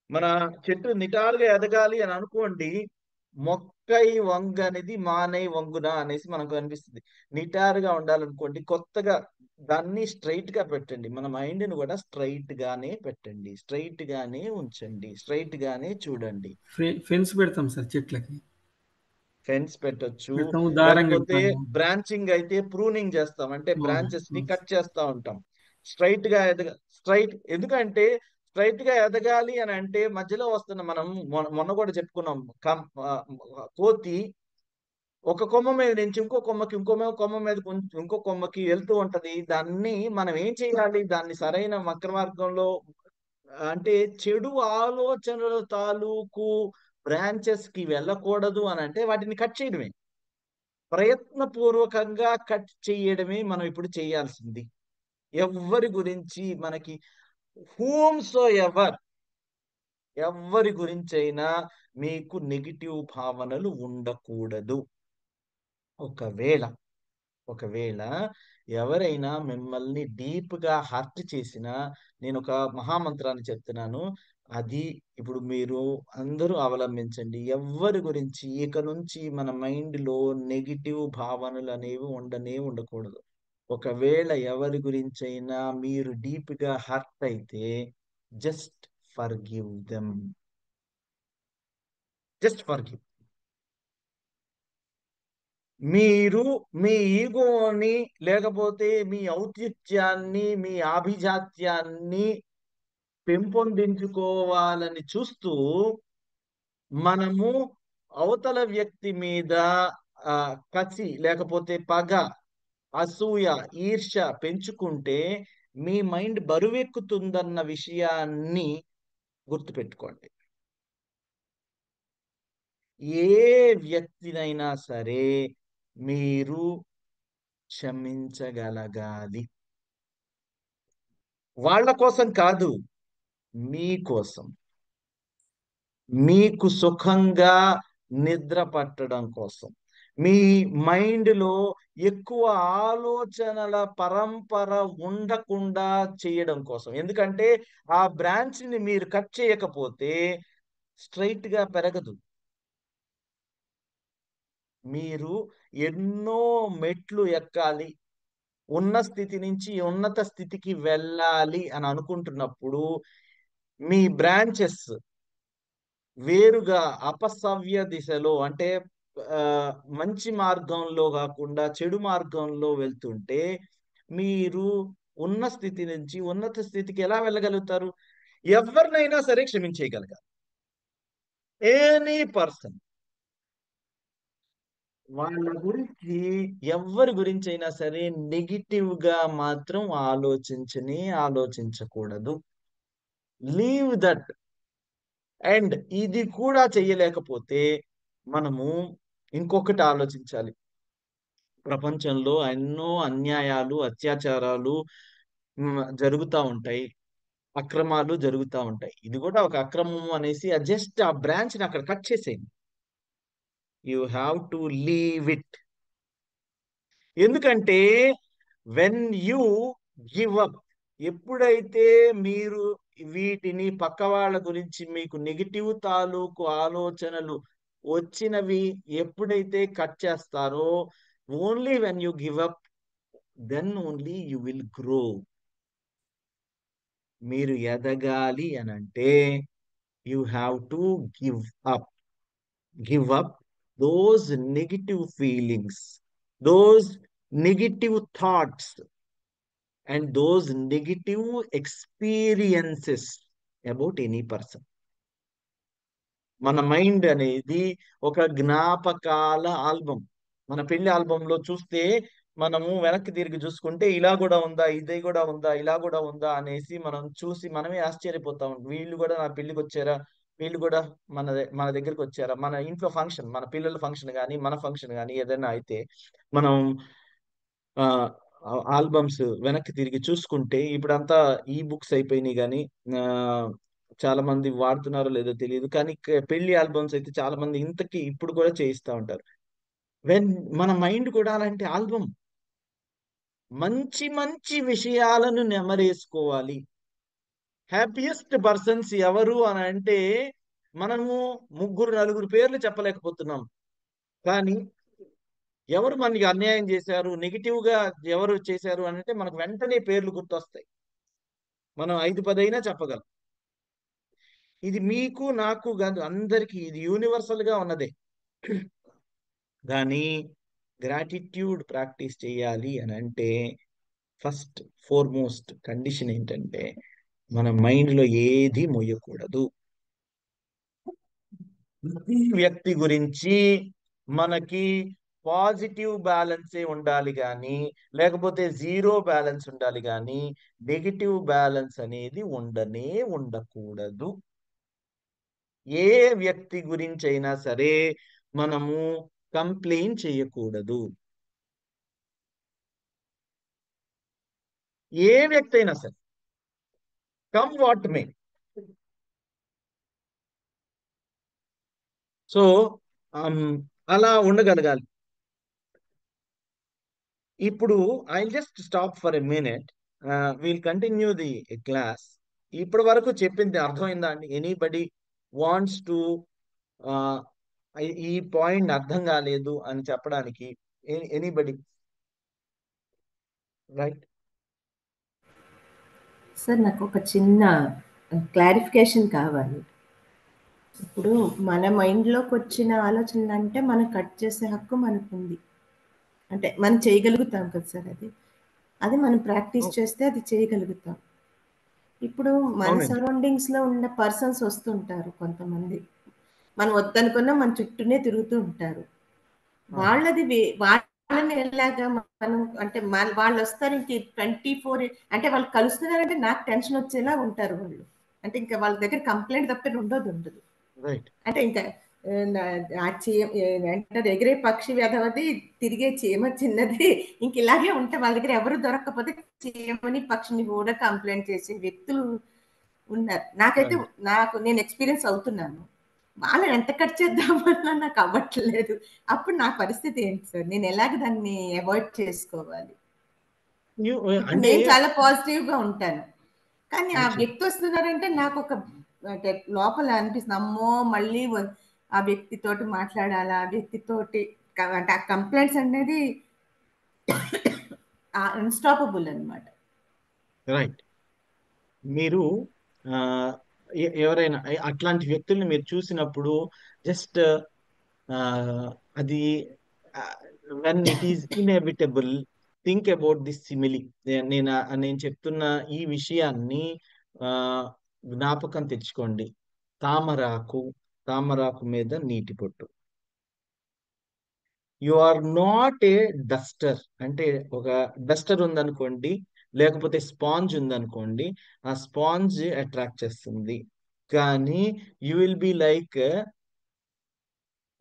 మన చెట్టు నిటారుగా ఎదగాలి అని అనుకోండి, మొక్కై వంగనిది మానై వంగున అనేసి మనకు అనిపిస్తుంది. నిటారుగా ఉండాలనుకోండి, కొత్తగా దాన్ని స్ట్రైట్ గా పెట్టండి. మన మైండ్ ని కూడా స్ట్రైట్ గానే పెట్టండి, స్ట్రైట్ గానే ఉంచండి, స్ట్రైట్ గానే చూడండి. ఫెన్స్ పెడతాం సార్ చెట్లకి, ఫెన్స్ పెట్టొచ్చు, పెడతాము, దారం లేకపోతే కడతాము. బ్రాంచింగ్ అయితే ప్రూనింగ్ చేస్తాం, అంటే బ్రాంచెస్ ని కట్ చేస్తా ఉంటాం. స్ట్రైట్ గా ఎందుకంటే స్ట్రైట్ గా ఎదగాలి అని అంటే మధ్యలో వస్తున్న మనం మొన్న కూడా చెప్పుకున్నాం, కోతి ఒక కొమ్మ మీద నుంచి ఇంకో కొమ్మకి, కొమ్మ మీద ఇంకో కొమ్మకి వెళ్తూ ఉంటది. దాన్ని మనం ఏం చేయాలి, దాన్ని సరైన వక్ర మార్గంలో, అంటే చెడు ఆలోచనల తాలూకు బ్రాంచెస్ కి వెళ్ళకూడదు అని అంటే వాటిని కట్ చేయడమే, ప్రయత్నపూర్వకంగా కట్ చేయడమే మనం ఇప్పుడు చేయాల్సింది. ఎవరి గురించి మనకి ఎవరి గురించి అయినా మీకు నెగిటివ్ భావనలు ఉండకూడదు. ఒకవేళ ఎవరైనా మిమ్మల్ని డీప్ గా హర్ట్ చేసినా, నేను ఒక మహామంత్రాన్ని చెప్తున్నాను, అది ఇప్పుడు మీరు అందరూ అవలంబించండి. ఎవ్వరి గురించి ఇక నుంచి మన మైండ్లో నెగిటివ్ భావనలు అనేవి ఉండనే ఉండకూడదు. ఒకవేళ ఎవరి గురించైనా మీరు డీప్గా హర్ట్ అయితే just forgive them. Just forgive. మీరు మీ ఈగోని లేకపోతే మీ ఔచిత్యాన్ని మీ ఆభిజాత్యాన్ని పెంపొందించుకోవాలని చూస్తూ మనము అవతల వ్యక్తి మీద కసి లేకపోతే పగ, అసూయ, ఈర్ష్య పెంచుకుంటే మీ మైండ్ బరువెక్కుతుందన్న విషయాన్ని గుర్తుపెట్టుకోండి. ఏ వ్యక్తినైనా సరే మీరు క్షమించగలగాలి. వాళ్ళ కోసం కాదు, మీకోసం, మీకు సుఖంగా నిద్ర పట్టడం కోసం, మీ మైండ్లో ఎక్కువ ఆలోచనల పరంపర ఉండకుండా చేయడం కోసం. ఎందుకంటే ఆ బ్రాంచ్ని మీరు కట్ చేయకపోతే స్ట్రైట్ గా పెరగదు. మీరు ఎన్నో మెట్లు ఎక్కాలి, ఉన్న స్థితి నుంచి ఉన్నత స్థితికి వెళ్ళాలి అని అనుకుంటున్నప్పుడు మీ బ్రాంచెస్ వేరుగా అపసవ్య దిశలో అంటే మంచి మార్గంలో కాకుండా చెడు మార్గంలో వెళ్తుంటే మీరు ఉన్న స్థితి నుంచి ఉన్నత స్థితికి ఎలా వెళ్ళగలుగుతారు? ఎవరినైనా సరే క్షమించేయగలగాలి. Any person. వాళ్ళ గురించి ఎవరి గురించి అయినా సరే నెగిటివ్ గా మాత్రం ఆలోచించకూడదు. Leave that. అండ్ ఇది కూడా చెయ్యలేకపోతే మనము ఇంకొకటి ఆలోచించాలి. ప్రపంచంలో ఎన్నో అన్యాయాలు, అత్యాచారాలు జరుగుతూ ఉంటాయి, అక్రమాలు జరుగుతూ ఉంటాయి. ఇది కూడా ఒక అక్రమం అనేసి జస్ట్ ఆ బ్రాంచ్ ని అక్కడ కట్ చేసేయండి. You have to leave it. ఎందుకంటే వెన్ యూ గివ్ అప్, ఎప్పుడైతే మీరు వీటిని పక్క వాళ్ళ గురించి మీకు నెగిటివ్ తాలూకు ఆలోచనలు వచ్చినవి ఎప్పుడైతే కట్ చేస్తారో, only when you give up then only you will grow. మీరు ఎదగాలి అని అంటే you have to give up. Give up those negative feelings, those negative thoughts and those negative experiences about any person. మన mind అనేది ఒక జ్ఞాపకాల album. మన పెళ్లి ఆల్బంలో చూస్తే మనము వెనక్కి తిరిగి చూసుకుంటే ఇలా కూడా ఉందా, ఇది కూడా ఉందా, ఇలా కూడా ఉందా అనేసి మనం చూసి మనమే ఆశ్చర్యపోతాం. వీళ్ళు కూడా నా పెళ్లికి వచ్చారా, వీళ్ళు కూడా మన దగ్గరికి వచ్చారా, మన ఇంట్లో ఫంక్షన్, మన పిల్లల ఫంక్షన్ కానీ మన ఫంక్షన్ కానీ ఏదైనా అయితే మనం ఆల్బమ్స్ వెనక్కి తిరిగి చూసుకుంటే, ఇప్పుడంతా ఈ బుక్స్ అయిపోయినాయి కానీ చాలా మంది వాడుతున్నారో లేదో తెలియదు కానీ పెళ్లి ఆల్బమ్స్ అయితే చాలా మంది ఇంతకి ఇప్పుడు కూడా చేయిస్తూ ఉంటారు. మన మైండ్ కూడా అలాంటి ఆల్బమ్. మంచి మంచి విషయాలను నెమరేసుకోవాలి. హ్యాపీయెస్ట్ పర్సన్స్ ఎవరు అని అంటే మనము ముగ్గురు నలుగురు పేర్లు చెప్పలేకపోతున్నాం, కానీ ఎవరు మనకి అన్యాయం చేశారు, నెగిటివ్ గా ఎవరు చేశారు అని అంటే మనకు వెంటనే పేర్లు గుర్తొస్తాయి. మనం 5-10 అయినా చెప్పగలం. ఇది మీకు నాకు కాదు, అందరికీ ఇది యూనివర్సల్ గా ఉన్నదే. కానీ గ్రాటిట్యూడ్ ప్రాక్టీస్ చేయాలి అని అంటే ఫస్ట్ ఫోర్మోస్ట్ కండిషన్ ఏంటంటే మన మైండ్లో ఏది మొయ్యకూడదు. ప్రతి వ్యక్తి గురించి మనకి పాజిటివ్ బ్యాలెన్సే ఉండాలి కానీ, లేకపోతే జీరో బ్యాలెన్స్ ఉండాలి కానీ నెగిటివ్ బ్యాలెన్స్ అనేది ఉండకూడదు. ఏ వ్యక్తి గురించి అయినా సరే మనము కంప్లైంట్ చేయకూడదు. ఏ వ్యక్తి అయినా సరే, కమ్ వాట్ మే. సో అలా ఉండగలగాలి. ఇప్పుడు I just stop for a minute. Will continue the class. ఇప్పటి వరకు చెప్పింది అర్థమైందా అండి? ఎనీబడి వాంట్స్ టు ఈ పాయింట్ అర్థం కాలేదు అని చెప్పడానికి ఎనీబడి రైట్? సార్ నాకు ఒక చిన్న క్లారిఫికేషన్ కావాలి. ఇప్పుడు మన మైండ్లోకి వచ్చిన ఆలోచనలు అంటే మనం కట్ చేసే హక్కు మనకుంది, అంటే మనం చేయగలుగుతాం కదా సార్. అది మనం ప్రాక్టీస్ చేస్తే అది చేయగలుగుతాం. ఇప్పుడు మన అవునండి. సరౌండింగ్స్లో ఉన్న పర్సన్స్ వస్తుంటారు కొంతమంది, మనం వద్దనుకున్నా మన చుట్టూనే తిరుగుతూ ఉంటారు. వాళ్ళది వాళ్ళని ఎలాగా మనం అంటే వాళ్ళు వస్తారు ఇంక 24 అంటే వాళ్ళు కలుస్తున్నారంటే నాకు టెన్షన్ వచ్చేలా ఉంటారు వాళ్ళు. అంటే ఇంకా వాళ్ళ దగ్గర కంప్లైంట్ తప్ప ఉండదు. రైట్. అంటే ఇంకా అంటారు ఎగిరే పక్షి వ్యధవది, తిరిగే చీమ చిన్నది, ఇంక ఇలాగే ఉంటే వాళ్ళ దగ్గర ఎవరు దొరకకపోతే చీమని పక్షిని కూడా కంప్లైంట్ చేసే వ్యక్తులు ఉన్నారు. నాకైతే నేను ఎక్స్పీరియన్స్ అవుతున్నాను. వాళ్ళని ఎంత కట్ చేద్దామన్నా నాకు అవ్వట్లేదు. అప్పుడు నా పరిస్థితి ఏంటి సార్? నేను ఎలాగ దాన్ని అవాయిడ్ చేసుకోవాలి? ఇప్పుడు నేను చాలా పాజిటివ్ గా ఉంటాను, కానీ ఆ వ్యక్తి వస్తున్నారంటే నాకు ఒక అంటే లోపల అనిపిస్తుంది, అమ్మో మళ్ళీ ఆ వ్యక్తితోటి మాట్లాడాలా, ఆ వ్యక్తితోటి అంటే ఆ కంప్లైంట్స్ అనేది అన్స్టాపబుల్ అనమాట. రైట్. మీరు ఎవరైనా అట్లాంటి వ్యక్తుల్ని మీరు చూసినప్పుడు జస్ట్ అది when it is inevitable think about this simile. నేను చెప్తున్న ఈ విషయాన్ని జ్ఞాపకం తెచ్చుకోండి. తామరాకు మీద నీటి పొట్టు. You are not a duster. అంటే ఒక డస్టర్ ఉందనుకోండి, లేకపోతే స్పాంజ్ ఉందనుకోండి, ఆ స్పాంజ్ అట్రాక్ట్ చేస్తుంది. కానీ యు విల్ బి లైక్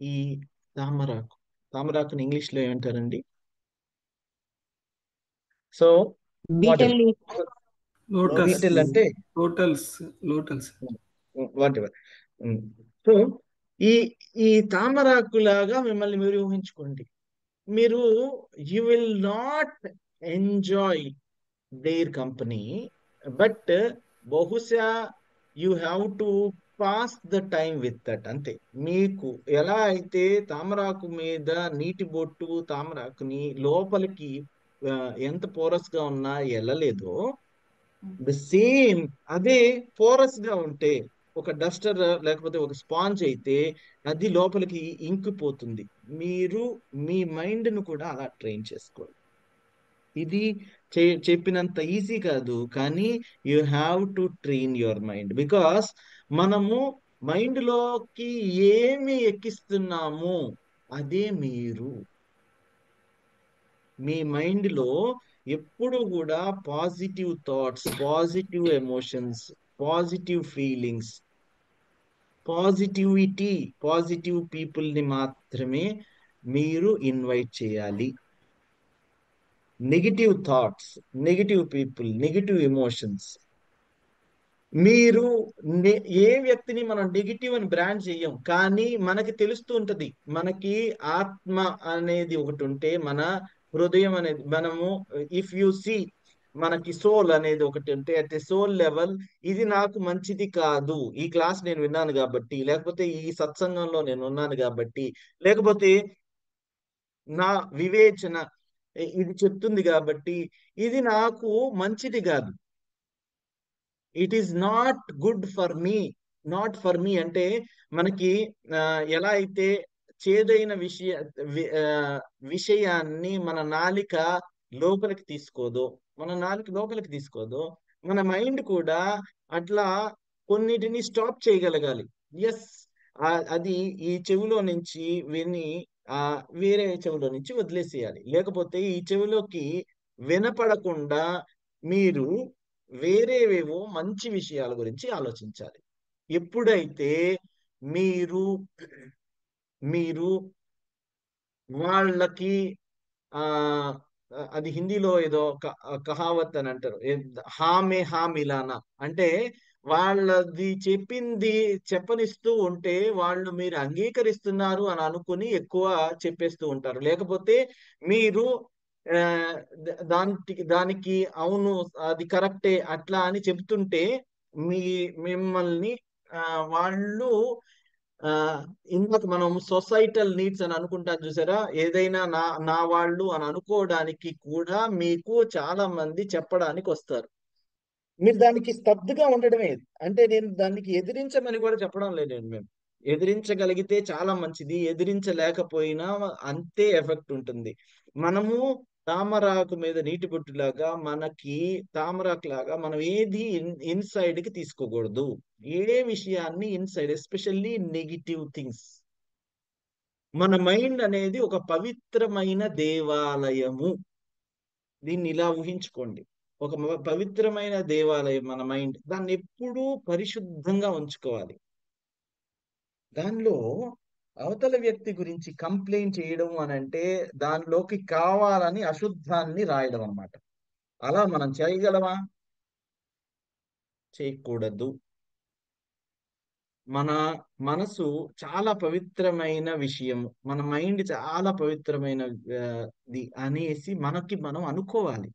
ఈ తామరాకుని ఇంగ్లీష్ లో ఏమంటారండి? సో బీటల్ బీటల్ అంటే లోటల్స్. వాటెవర్. సో ఈ ఈ తామరాకులాగా మిమ్మల్ని మీరు ఊహించుకోండి. మీరు you will not enjoy their company, but బహుశా you have to pass the time with that. అంతే. మీకు ఎలా అయితే తామరాకు మీద నీటి బొట్టు తామరాకుని లోపలికి ఎంత పోరస్ గా ఉన్నా వెళ్ళలేదో, ద సేమ్ అదే పోరస్ గా ఉంటే ఒక డస్టర్ లేకపోతే ఒక స్పాంజ్ అయితే అది లోపలికి ఇంకిపోతుంది. మీరు మీ మైండ్ ను కూడా అలా ట్రైన్ చేసుకోండి. ఇది చెప్పినంత ఈజీ కాదు, కానీ you have to train your mind. Because మనము మైండ్ లోకి ఏమి ఎక్కిస్తున్నాము అదే మీరు. మీ మైండ్ లో ఎప్పుడు కూడా positive thoughts, positive emotions, positive feelings, positivity, positive people ని మాత్రమే మీరు ఇన్వైట్ చేయాలి. Negative thoughts, negative people, negative emotions, మీరు ఏ వ్యక్తిని మనం నెగిటివ్ అని బ్రాండ్ చేయం, కానీ మనకి తెలుస్తూ ఉంటది. మనకి ఆత్మ అనేది ఒకటి ఉంటే, మన హృదయం అనేది, మనము ఇఫ్ యు సీ మనకి సోల్ అనేది ఒకటి ఉంటే, అట్ ది సోల్ లెవెల్ ఇది నాకు మంచిది కాదు, ఈ క్లాస్ నేను విన్నాను కాబట్టి, లేకపోతే ఈ సత్సంగంలో నేను ఉన్నాను కాబట్టి, లేకపోతే నా వివేచన ఇది చెప్తుంది కాబట్టి ఇది నాకు మంచిది కాదు. It is not good for me. Not for me అంటే మనకి ఎలా అయితే చేదైన విషయాన్ని మన నాలిక లోపలికి తీసుకోదో, మన మైండ్ కూడా అట్లా కొన్నిటిని స్టాప్ చేయగలగాలి. ఎస్, అది ఈ చెవిలో నుంచి విని వేరే చెవిలో నుంచి వదిలేసేయాలి. లేకపోతే ఈ చెవిలోకి వినపడకుండా మీరు వేరేవేవో మంచి విషయాల గురించి ఆలోచించాలి. ఎప్పుడైతే మీరు మీరు వాళ్ళకి ఆ అది హిందీలో ఏదో కహావత్ అని అంటారు, హామే హా మిలానా అంటే వాళ్ళది చెప్పింది చెప్పనిస్తూ ఉంటే వాళ్ళు మీరు అంగీకరిస్తున్నారు అని అనుకుని ఎక్కువ చెప్పేస్తూ ఉంటారు. లేకపోతే మీరు దానికి అవును అది కరెక్టే అట్లా అని చెప్తుంటే మీ మిమ్మల్ని వాళ్ళు ఆ ఇందాక మనం సొసైటల్ నీడ్స్ అని అనుకుంటాం చూసారా, ఏదైనా నా నా వాళ్ళు అని అనుకోవడానికి కూడా మీకు చాలా మంది చెప్పడానికి వస్తారు. మీరు దానికి స్తబ్దుగా ఉండడమే. అంటే నేను దానికి ఎదిరించమని కూడా చెప్పడం లేదు. మేము ఎదిరించగలిగితే చాలా మంచిది, ఎదిరించలేకపోయినా అంతే ఎఫెక్ట్ ఉంటుంది. మనము తామరాకు మీద నీటి బొట్టులాగా, మనకి తామరాకు లాగా మనం ఏది ఇన్సైడ్ కి తీసుకోకూడదు. ఏ విషయాన్ని ఇన్సైడ్, ఎస్పెషల్లీ నెగిటివ్ థింగ్స్. మన మైండ్ అనేది ఒక పవిత్రమైన దేవాలయము. దీన్ని ఇలా ఊహించుకోండి. ఒక పవిత్రమైన దేవాలయం మన మైండ్. దాన్ని ఎప్పుడూ పరిశుద్ధంగా ఉంచుకోవాలి. దానిలో అవతల వ్యక్తి గురించి కంప్లైంట్ చేయడం అని అంటే దానిలోకి కావాలని అశుద్ధాన్ని రాయడం అన్నమాట. అలా మనం చేయగలమా? చేయకూడదు. మన మనసు చాలా పవిత్రమైన విషయం, మన మైండ్ చాలా పవిత్రమైనది అనేసి మనకి మనం అనుకోవాలి.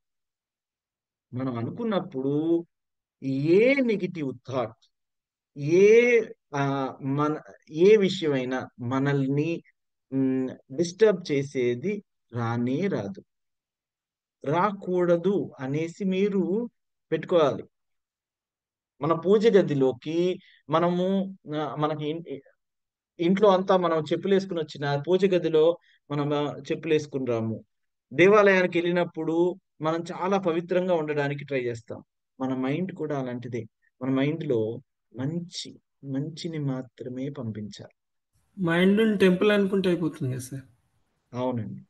మనం అనుకున్నప్పుడు ఏ నెగిటివ్ థాట్, ఏ మన ఏ విషయమైనా మనల్ని డిస్టర్బ్ చేసేది రానే రాదు, రాకూడదు అనేసి మీరు పెట్టుకోవాలి. మన పూజ గదిలోకి మనము మనకి ఇంట్లో అంతా మనం చెప్పులు వేసుకుని వచ్చిన పూజ గదిలో మనం చెప్పులు వేసుకుని రాము. దేవాలయానికి వెళ్ళినప్పుడు మనం చాలా పవిత్రంగా ఉండడానికి ట్రై చేస్తాం. మన మైండ్ కూడా అలాంటిదే. మన మైండ్ లో మంచిని మాత్రమే పంపించాలి. మైండ్ టెంపుల్ అనుకుంటే అయిపోతుంది కదా సార్. అవునండి,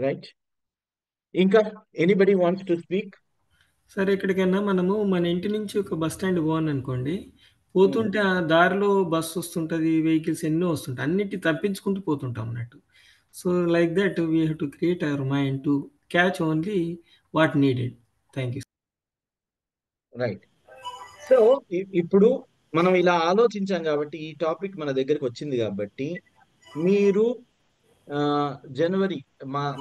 రైట్. ఇంకా ఎనీబడి వాంట్స్ టు స్పీక్? సరే, ఎక్కడికైనా మనము మన ఇంటి నుంచి ఒక బస్ స్టాండ్ పోను అనుకోండి, పోతుంటే ఆ దారిలో బస్సు వస్తుంటుంది, వెహికల్స్ ఎన్నో వస్తుంటాయి, అన్నిటి తప్పించుకుంటూ పోతుంటాం అన్నట్టు. So like that we have to create our mind to catch only what needed. Thank you. Right. So ఇప్పుడు మనం ఇలా ఆలోచించాం కాబట్టి, ఈ టాపిక్ మన దగ్గరికి వచ్చింది కాబట్టి, మీరు జనవరి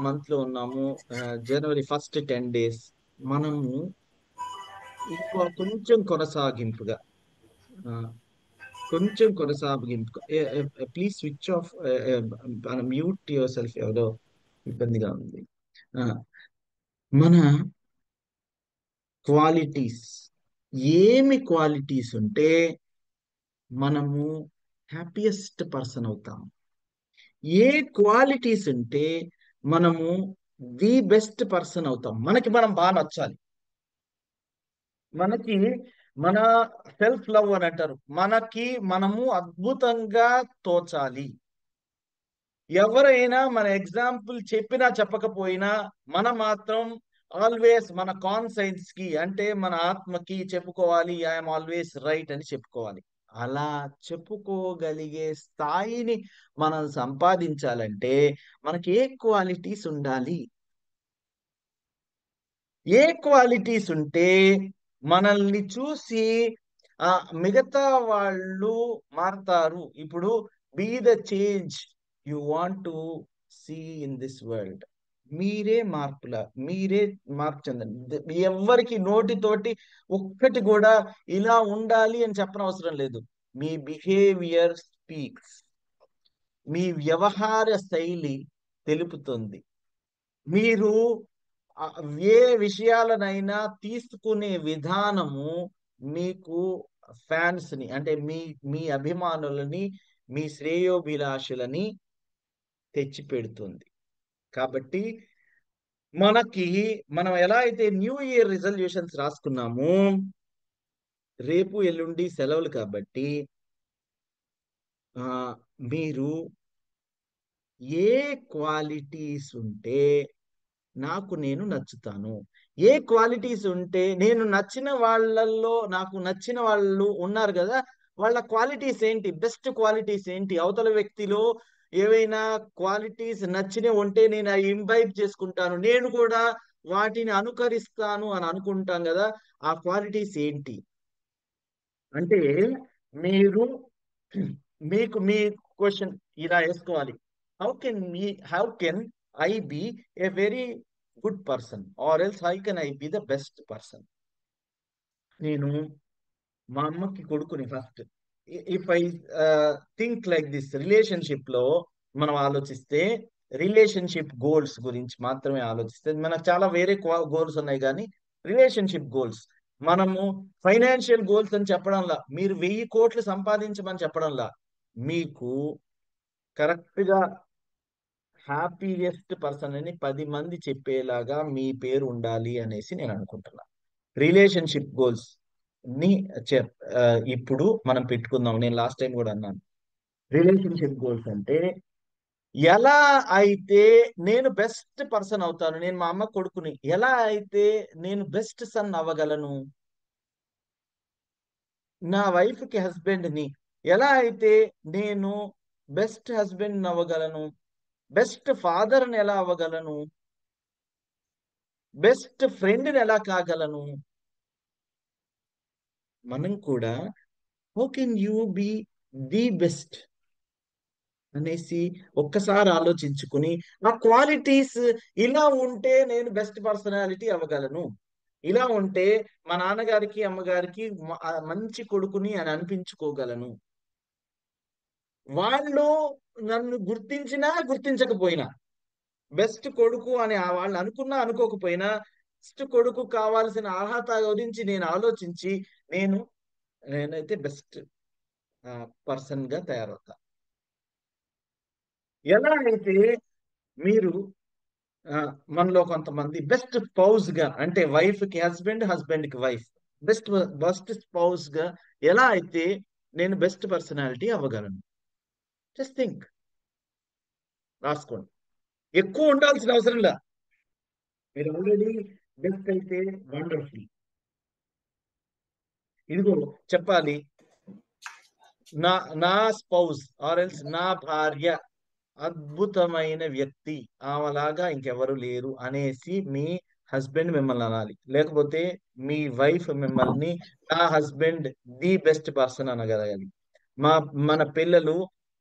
మంత్ లో ఉన్నాము. జనవరి ఫస్ట్ 10 days మనము ఇంకో కొంచెం కొనసాగింపుగా please switch off, mute your self. ఎవరో ఇబ్బందిగా ఉంది. మన క్వాలిటీస్, ఏమి క్వాలిటీస్ ఉంటే మనము హ్యాపీయెస్ట్ పర్సన్ అవుతాం, ఏ క్వాలిటీస్ ఉంటే మనము ది బెస్ట్ పర్సన్ అవుతాం. మనకి మనం బాగా నచ్చాలి. మనకి మన సెల్ఫ్ లవ్ అని అంటారు, మనకి మనము అద్భుతంగా తోచాలి. ఎవరైనా మన ఎగ్జాంపుల్ చెప్పినా చెప్పకపోయినా మనం మాత్రం ఆల్వేస్ మన కాన్సైన్స్ కి, అంటే మన ఆత్మకి చెప్పుకోవాలి, ఐఎమ్ ఆల్వేస్ రైట్ అని చెప్పుకోవాలి. అలా చెప్పుకోగలిగే స్థాయిని మనం సంపాదించాలంటే మనకి ఏ క్వాలిటీస్ ఉండాలి? ఏ క్వాలిటీస్ ఉంటే మనల్ని చూసి మిగతా వాళ్ళు మారుతారు? ఇప్పుడు be the change you want to see in this world. మీరే మార్పు చెందండి. ఎవరికి నోటితోటి ఒక్కటి కూడా ఇలా ఉండాలి అని చెప్పనవసరం లేదు. మీ బిహేవియర్ స్పీక్స్, మీ వ్యవహార శైలి తెలుపుతుంది. మీరు ఏ విషయాలనైనా తీసుకునే విధానము మీకు ఫ్యాన్స్ ని, అంటే మీ అభిమానులని, మీ శ్రేయోభిలాషులని తెచ్చి పెడుతుంది. కాబట్టి మనం ఎలా అయితే న్యూ ఇయర్ రిజల్యూషన్స్ రాసుకున్నామో, రేపు ఎల్లుండి సెలవులు కాబట్టి మీరు ఏ క్వాలిటీస్ ఉంటే నాకు నేను నచ్చుతాను, ఏ క్వాలిటీస్ ఉంటే నేను నచ్చిన వాళ్ళల్లో, నాకు నచ్చిన వాళ్ళు ఉన్నారు కదా, వాళ్ళ క్వాలిటీస్ ఏంటి, బెస్ట్ క్వాలిటీస్ ఏంటి, అవతల వ్యక్తిలో ఏవైనా క్వాలిటీస్ నచ్చినవి ఉంటే నేను అవి ఇంబైబ్ చేసుకుంటాను, నేను కూడా వాటిని అనుకరిస్తాను అని అనుకుంటాం కదా. ఆ క్వాలిటీస్ ఏంటి అంటే మీరు మీ క్వశ్చన్ ఇలా వేసుకోవాలి. How can I be a very good person, or else how can I be the best person? నేను మా అమ్మకి కొడుకుని first. If I think like this, relationship లో మనం ఆలోచిస్తే రిలేషన్షిప్ గోల్స్ గురించి మాత్రమే ఆలోచిస్తే మనకు చాలా వేరే గోల్స్ ఉన్నాయి, కానీ రిలేషన్షిప్ గోల్స్ మనము ఫైనాన్షియల్ గోల్స్ అని చెప్పడంలా, మీరు 1000 కోట్లు సంపాదించమని చెప్పడంలా, మీకు కరెక్ట్ గా హ్యాపీయెస్ట్ పర్సన్ అని 10 మంది చెప్పేలాగా మీ పేరు ఉండాలి అనేసి నేను అనుకుంటున్నా. రిలేషన్షిప్ గోల్స్ ని ఇప్పుడు మనం పెట్టుకుందాం. నేను లాస్ట్ టైం కూడా అన్నాను, రిలేషన్షిప్ గోల్స్ అంటే ఎలా అయితే నేను బెస్ట్ పర్సన్ అవుతాను, నేను మా అమ్మ కొడుకుని ఎలా అయితే నేను బెస్ట్ సన్ అవ్వగలను, నా వైఫ్ కి హస్బెండ్ ని ఎలా అయితే నేను బెస్ట్ హస్బెండ్ అవ్వగలను, బెస్ట్ ఫాదర్ ని ఎలా అవ్వగలను, బెస్ట్ ఫ్రెండ్ ని ఎలా కాగలను, మనం కూడా how can you be the best అనేసి ఒక్కసారి ఆలోచించుకుని, ఆ క్వాలిటీస్ ఇలా ఉంటే నేను బెస్ట్ పర్సనాలిటీ అవ్వగలను, ఇలా ఉంటే మా నాన్నగారికి అమ్మగారికి మంచి కొడుకుని అని అనిపించుకోగలను, వాళ్ళు నన్ను గుర్తించినా గుర్తించకపోయినా బెస్ట్ కొడుకు అని వాళ్ళు అనుకున్నా అనుకోకపోయినా బెస్ట్ కొడుకు కావాల్సిన అర్హత గురించి నేను ఆలోచించి నేనైతే బెస్ట్ పర్సన్ గా తయారవుతా. ఎలా అయితే మీరు మనలో కొంతమంది బెస్ట్ స్పౌస్ గా, అంటే వైఫ్ కి హస్బెండ్, హస్బెండ్ కి వైఫ్, బెస్ట్ స్పౌస్ గా ఎలా అయితే నేను బెస్ట్ పర్సనాలిటీ అవ్వగలను. జస్ట్ థింక్, రాసుకోండి. ఎక్కువ ఉండాల్సిన అవసరం లే, మీరు ఆల్రెడీ బెస్ట్ అయితే వండర్ఫుల్. ఇదిగో చెప్పాలి, నా నా స్పౌస్ ఆర్ ఎల్స్ నా భార్య అద్భుతమైన వ్యక్తి, ఆమెలాగా ఇంకెవరు లేరు అనేసి మీ హస్బెండ్ మిమ్మల్ని అనాలి. లేకపోతే మీ వైఫ్ మిమ్మల్ని నా హస్బెండ్ ది బెస్ట్ పర్సన్ అనగలగాలి. మన పిల్లలు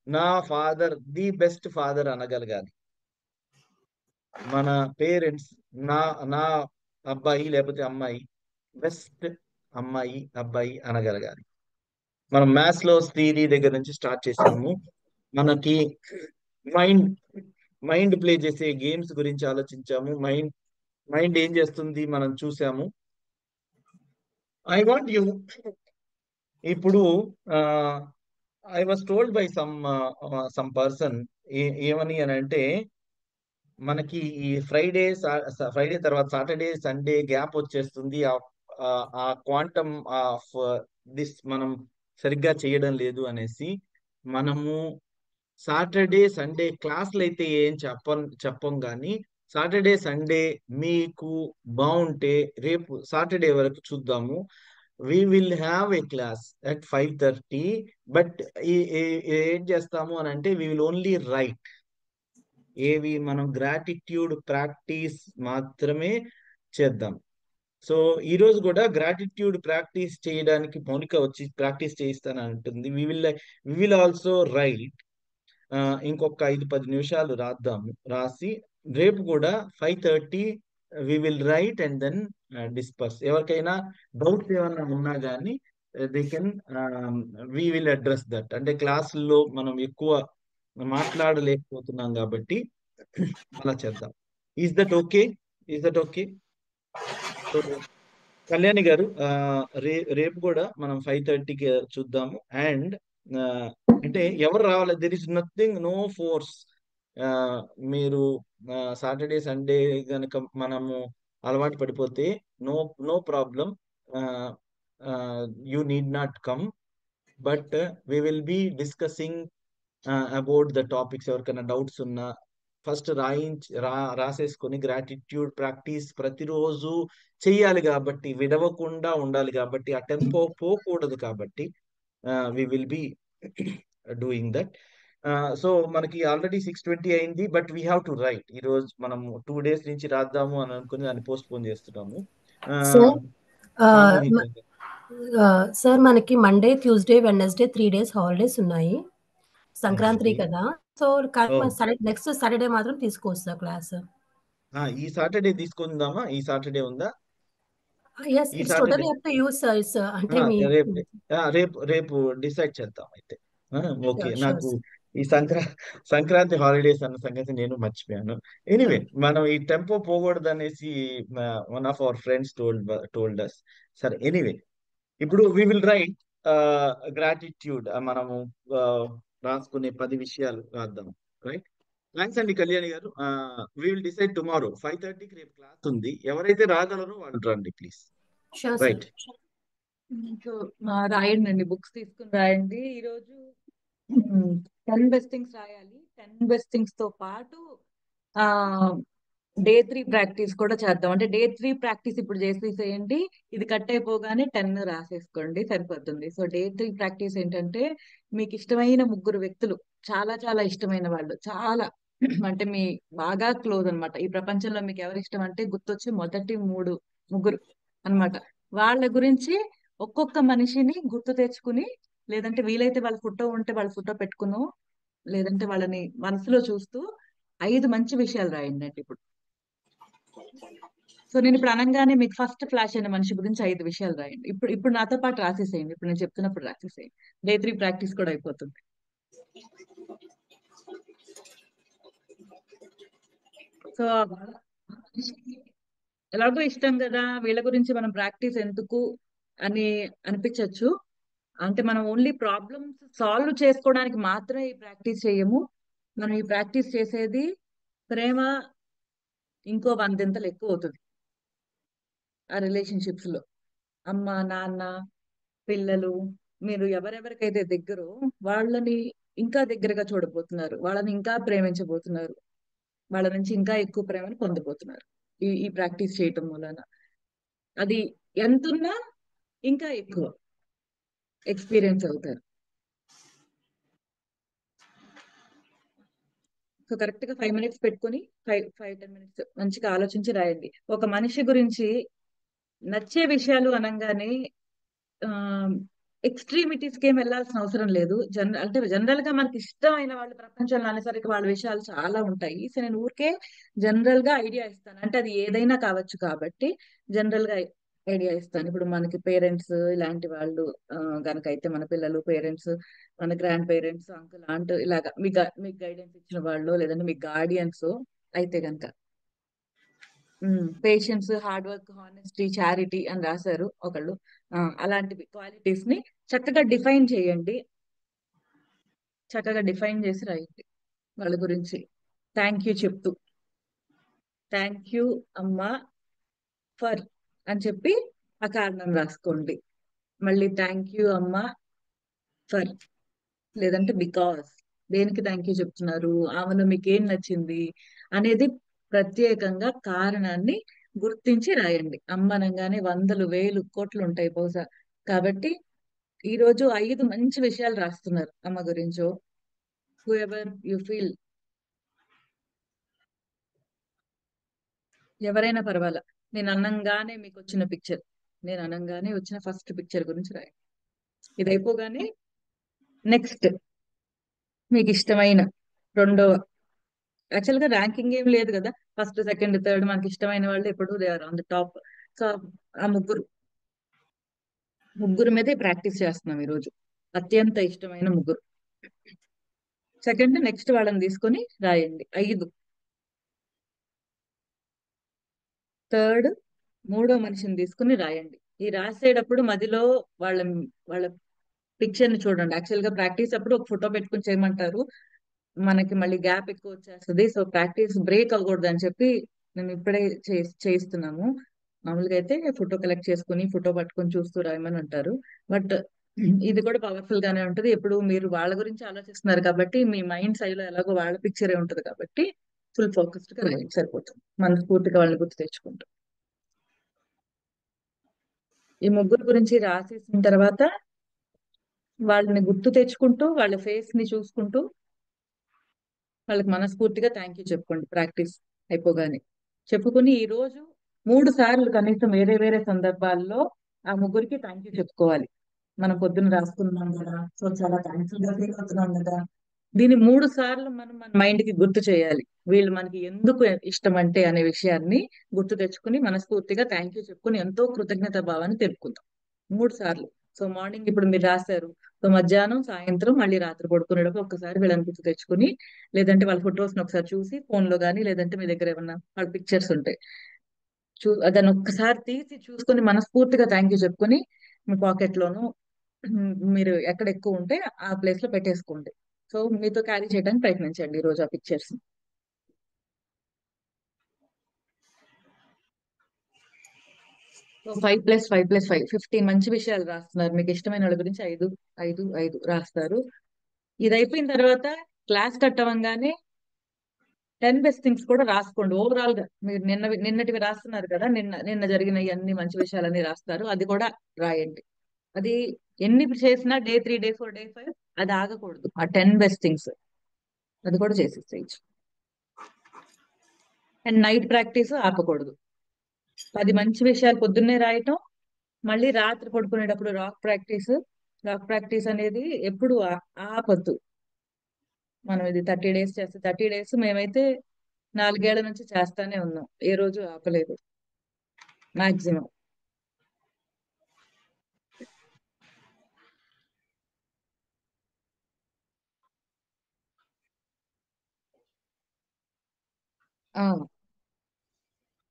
నా ఫాదర్ ది బెస్ట్ ఫాదర్ అనగలగాలి. మన పేరెంట్స్ నా నా అబ్బాయి లేకపోతే అమ్మాయి బెస్ట్ అమ్మాయి అబ్బాయి అనగలగాలి. మనం మ్యాథ్స్ థియరీ దగ్గర నుంచి స్టార్ట్ చేసాము. మనకి మైండ్ ప్లే చేసే గేమ్స్ గురించి ఆలోచించాము. మైండ్ ఏం చేస్తుంది మనం చూసాము. ఐ వాంట్ యూ, ఇప్పుడు I was told by some person ఏమని అని అంటే, మనకి ఈ ఫ్రైడే తర్వాత సాటర్డే సండే గ్యాప్ వచ్చేస్తుంది, ఆ క్వాంటమ్ ఆఫ్ దిస్ మనం సరిగ్గా చేయడం లేదు అనేసి. మనము సాటర్డే సండే క్లాసులు అయితే ఏం చెప్పం కానీ సాటర్డే సండే మీకు బాగుంటే రేపు సాటర్డే వరకు చూద్దాము. we will have a class at 5:30, but ఏం చేస్తాము అని అంటే we will only write. మనం గ్రాటిట్యూడ్ ప్రాక్టీస్ మాత్రమే చేద్దాం. సో ఈ రోజు కూడా గ్రాటిట్యూడ్ ప్రాక్టీస్ చేయడానికి మౌనిక వచ్చి ప్రాక్టీస్ చేయిస్తాను అంటుంది. We will also write. ఇంకొక 5-10 నిమిషాలు రాసి రేపు కూడా 5:30 we will write and then disperse. ఎవరికైనా డౌట్స్ ఏమన్నా ఉన్నా కానీ they can we will address that. అంటే క్లాసుల్లో మనం ఎక్కువ మాట్లాడలేకపోతున్నాం కాబట్టి అలా చేద్దాం. Is that okay? So Kalyani గారు, రేపు కూడా మనం 5:30కి చూద్దాము. అండ్ అంటే ఎవరు రావాలి, there is nothing, no force. మీరు సాటర్డే సండే కనుక మనము అలవాటు పడిపోతే no problem, you need not come. But we will be discussing about the topics. ఎవరికైనా డౌట్స్ ఉన్నా ఫస్ట్ రాసేసుకొని గ్రాటిట్యూడ్ ప్రాక్టీస్ ప్రతిరోజు చెయ్యాలి కాబట్టి, విడవకుండా ఉండాలి కాబట్టి, ఆ టెంపో పోకూడదు కాబట్టి we will be doing that. So మనకి ఆల్రెడీ 6:20 అయింది, but we have to write. ఈ రోజు మనం 2 days నుంచి రాద్దాము అని అనుకుని దాన్ని పోస్ట్ పోన్ చేస్తున్నాము. సార్ మనకి Monday, Tuesday, Wednesday 3 days holidays ఉన్నాయి, సంక్రాంతి కదా. సో నెక్స్ట్ సాటర్డే మాత్రం తీసుకోవచ్చు సార్ క్లాస్. ఈ సాటర్డే తీసుకుందామా? ఈ సాటర్డే ఉందా? Yes, ఈ it's Saturday totally up to you, sir. It's అంటే మీ రేపు రేపు రేపు డిసైడ్ చేద్దాం అయితే. ఓకే, sure, నాకు sir. ఈ సంక్రాంతి హాలిడేస్ అన్న సంగతి నేను మర్చిపోయాను. ఎనీవే, మనం ఈ టెంపో పోకూడదు అనేసి one of our friends told us. సరే, ఎనీవే, ఇప్పుడు వి విల్ రైట్ గ్రాటిట్యూడ్. మనము రాసుకునే 10 విషయాలు రాద్దాం. రైట్. థ్యాంక్స్ అండి కళ్యాణి గారు. వి విల్ డిసైడ్ టుమారో 5:30కి రేపు క్లాస్ ఉంది. ఎవరైతే రాగలరో వాళ్ళు రండి please. Sure, sir. Right. So రాయండి, బుక్స్ తీసుకుని రాయండి. ఈరోజు 10 బెస్టింగ్స్ రాయాలి. 10 బెస్టింగ్స్ తో పాటు డే 3 ప్రాక్టీస్ కూడా చేద్దాం. అంటే డే 3 ప్రాక్టీస్ ఇప్పుడు చేసేసేయండి, ఇది కట్ అయిపోగానే 10 రాసేసుకోండి, సరిపోతుంది. సో డే 3 ప్రాక్టీస్ ఏంటంటే, మీకు ఇష్టమైన 3 వ్యక్తులు, చాలా చాలా ఇష్టమైన వాళ్ళు, చాలా అంటే మీ బాగా క్లోజ్ అన్నమాట. ఈ ప్రపంచంలో మీకు ఎవరు ఇష్టం అంటే గుర్తొచ్చి మొదటి 3 ముగ్గురు అన్నమాట. వాళ్ళ గురించి ఒక్కొక్క మనిషిని గుర్తు తెచ్చుకుని, లేదంటే వీలైతే వాళ్ళ ఫోటో ఉంటే వాళ్ళ ఫోటో పెట్టుకును, లేదంటే వాళ్ళని మనసులో చూస్తూ 5 మంచి విషయాలు రాయండి అంటే ఇప్పుడు. సో నేను ఇప్పుడు అనగానే మీకు ఫస్ట్ ఫ్లాష్ అయిన మనిషి గురించి 5 విషయాలు రాయండి. ఇప్పుడు నాతో పాటు రాసేసేయండి. ఇప్పుడు నేను చెప్తున్నప్పుడు రాసేసేయండి. డే 3 ప్రాక్టీస్ కూడా అయిపోతుంది. సో ఎలాగో ఇష్టం కదా, వీళ్ళ గురించి మనం ప్రాక్టీస్ ఎందుకు అని అనిపించవచ్చు. అంటే మనం ఓన్లీ ప్రాబ్లమ్స్ సాల్వ్ చేసుకోవడానికి మాత్రమే ఈ ప్రాక్టీస్ చేయము. మనం ఈ ప్రాక్టీస్ చేసేది ప్రేమ ఇంకో 100 ఎక్కువ అవుతుంది ఆ రిలేషన్షిప్స్ లో. అమ్మ, నాన్న, పిల్లలు, మీరు ఎవరెవరికైతే దగ్గరో వాళ్ళని ఇంకా దగ్గరగా చూడబోతున్నారు, వాళ్ళని ఇంకా ప్రేమించబోతున్నారు, వాళ్ళ నుంచి ఇంకా ఎక్కువ ప్రేమను పొందబోతున్నారు ఈ ప్రాక్టీస్ చేయటం మూలన. అది ఎంతున్నా ఇంకా ఎక్కువ ఎక్స్పీరియన్స్ అవుతారు. సో కరెక్ట్ గా 5 minutes పెట్టుకుని 5-10 minutes మంచిగా ఆలోచించి రాయండి. ఒక మనిషి గురించి నచ్చే విషయాలు అనగానే ఎక్స్ట్రీమిటీస్ కి ఏం వెళ్ళాల్సిన అవసరం లేదు. జనరల్ గా మనకి ఇష్టమైన వాళ్ళు ప్రపంచంలో అనేసరికి వాళ్ళ విషయాలు చాలా ఉంటాయి. సో నేను ఊరికే జనరల్ గా ఐడియా ఇస్తాను, అంటే అది ఏదైనా కావచ్చు కాబట్టి జనరల్ గా ఐడియా ఇస్తాను. ఇప్పుడు మనకి పేరెంట్స్ ఇలాంటి వాళ్ళు గనక అయితే, మన పిల్లలు, పేరెంట్స్, మన గ్రాండ్ పేరెంట్స్, అంకుల్, ఆంట్, ఇలాగా మీకు గైడెన్స్ ఇచ్చిన వాళ్ళు, లేదంటే మీకు గార్డియన్స్ అయితే గనక patience, hard work, honesty, charity అని రాశారు ఒకళ్ళు. అలాంటివి క్వాలిటీస్ ని చక్కగా డిఫైన్ చేయండి. చక్కగా డిఫైన్ చేసి రాయండి వాళ్ళ గురించి. థ్యాంక్ యూ చెప్తూ, థ్యాంక్ యూ అమ్మా ఫర్ అని చెప్పి ఆ కారణం రాసుకోండి. మళ్ళీ థ్యాంక్ యూ అమ్మా ఫర్, లేదంటే బికాస్, దేనికి థ్యాంక్ యూ చెప్తున్నారు, ఆమెను మీకు ఏం నచ్చింది అనేది ప్రత్యేకంగా కారణాన్ని గుర్తించి రాయండి. అమ్మనంగానే 100,000 కోట్లు ఉంటాయి బహుశా. కాబట్టి ఈ రోజు 5 మంచి విషయాలు రాస్తున్నారు అమ్మ గురించో. హూ ఎవర్ యు ఫీల్, ఎవరైనా పర్వాలా. నేను అనంగానే మీకు వచ్చిన పిక్చర్, నేను అనంగానే వచ్చిన ఫస్ట్ పిక్చర్ గురించి రాయండి. ఇది అయిపోగానే నెక్స్ట్ మీకు ఇష్టమైన రెండవ, యాక్చువల్ గా ర్యాంకింగ్ ఏం లేదు కదా, ఫస్ట్, సెకండ్, థర్డ్, మనకి ఇష్టమైన వాళ్ళు ఎప్పుడు they are on the top. So ఆ ముగ్గురు మీదే ప్రాక్టీస్ చేస్తున్నాం ఈరోజు. అత్యంత ఇష్టమైన 3. సెకండ్ నెక్స్ట్ వాళ్ళని తీసుకొని రాయండి 5. థర్డ్ 3వ మనిషిని తీసుకుని రాయండి. ఈ రాసేటప్పుడు మధ్యలో వాళ్ళ వాళ్ళ పిక్చర్ ని చూడండి. యాక్చువల్ గా ప్రాక్టీస్ అప్పుడు ఒక ఫోటో పెట్టుకుని చేయమంటారు, మనకి మళ్ళీ గ్యాప్ ఎక్కువ వచ్చేస్తుంది. సో ప్రాక్టీస్ బ్రేక్ అవ్వకూడదు అని చెప్పి మేము ఇప్పుడే చేయిస్తున్నాము. మామూలుగా అయితే ఫోటో కలెక్ట్ చేసుకుని ఫోటో పట్టుకొని చూస్తూ రాయమని అంటారు. బట్ ఇది కూడా పవర్ఫుల్ గానే ఉంటది. ఎప్పుడు మీరు వాళ్ళ గురించి ఆలోచిస్తున్నారు కాబట్టి మీ మైండ్ సైలో ఎలాగో వాళ్ళ పిక్చరే ఉంటది కాబట్టి ఫుల్ ఫోకస్డ్ గా రాయండి, సరిపోతుంది. మనస్ఫూర్తిగా వాళ్ళని గుర్తు తెచ్చుకుంటాం. ఈ 3 గురించి రాసేసిన తర్వాత వాళ్ళని గుర్తు తెచ్చుకుంటూ, వాళ్ళ ఫేస్ ని చూసుకుంటూ వాళ్ళకి మనస్ఫూర్తిగా థ్యాంక్ యూ చెప్పుకోండి. ప్రాక్టీస్ అయిపోగానే చెప్పుకుని ఈ రోజు 3 సార్లు కనీసం వేరే వేరే సందర్భాల్లో ఆ 3కి థ్యాంక్ యూ చెప్పుకోవాలి. మనం పొద్దున్న రాసుకున్నాం కదా, సో చాలా థ్యాంక్ఫుల్ గా ఫీల్ అవుతున్నాం కదా, దీన్ని 3 సార్లు మనం మన మైండ్ కి గుర్తు చేయాలి. వీళ్ళు మనకి ఎందుకు ఇష్టం అంటే అనే విషయాన్ని గుర్తు తెచ్చుకుని మనస్ఫూర్తిగా థ్యాంక్ యూ చెప్పుకుని ఎంతో కృతజ్ఞత భావాన్ని తెలుపుకుందాం 3 సార్లు. సో మార్నింగ్ ఇప్పుడు మీరు రాశారు, సో మధ్యాహ్నం, సాయంత్రం, మళ్ళీ రాత్రి పడుకునేటప్పుడు ఒక్కసారి వీళ్ళని గుర్తు తెచ్చుకుని, లేదంటే వాళ్ళ ఫొటోస్ ఒకసారి చూసి ఫోన్ లో గానీ, లేదంటే మీ దగ్గర ఏమన్నా వాళ్ళ పిక్చర్స్ ఉంటాయి దాన్ని ఒక్కసారి తీసి చూసుకొని మనస్ఫూర్తిగా థ్యాంక్ యూ చెప్పుకొని మీ పాకెట్ లోను మీరు ఎక్కడ ఎక్కువ ఉంటే ఆ ప్లేస్ లో పెట్టేసుకోండి. సో మీతో క్యారీ చేయడానికి ప్రయత్నించండి ఈ రోజు ఆ పిక్చర్స్. సో 5+5+5 15 మంచి విషయాలు రాస్తున్నారు. మీకు ఇష్టమైన వాళ్ళ గురించి 5 5 5 రాస్తారు. ఇది అయిపోయిన తర్వాత క్లాస్ కట్ అవ్వగానే 10 బెస్ట్ థింగ్స్ కూడా రాసుకోండి. ఓవరాల్ గా మీరు నిన్నటివి రాస్తున్నారు కదా, నిన్న జరిగిన అన్ని మంచి విషయాలన్నీ రాస్తారు, అది కూడా రాయండి. అది ఎన్ని చేసినా డే 3, డే 4, డే 5 అది ఆగకూడదు. ఆ 10 బెస్ట్ థింగ్స్ అది కూడా చేసేసేయచ్చు. అండ్ నైట్ ప్రాక్టీస్ ఆపకూడదు. 10 మంచి విషయాలు పొద్దున్నే రాయటం, మళ్ళీ రాత్రి పడుకునేటప్పుడు రాక్ ప్రాక్టీస్ అనేది ఎప్పుడు ఆపద్దు. మనం ఇది 30 డేస్ చేస్తే 30 డేస్ మేమైతే 4 ఏళ్ల నుంచి చేస్తానే ఉన్నాం, ఏ రోజు ఆపలేదు మాక్సిమం.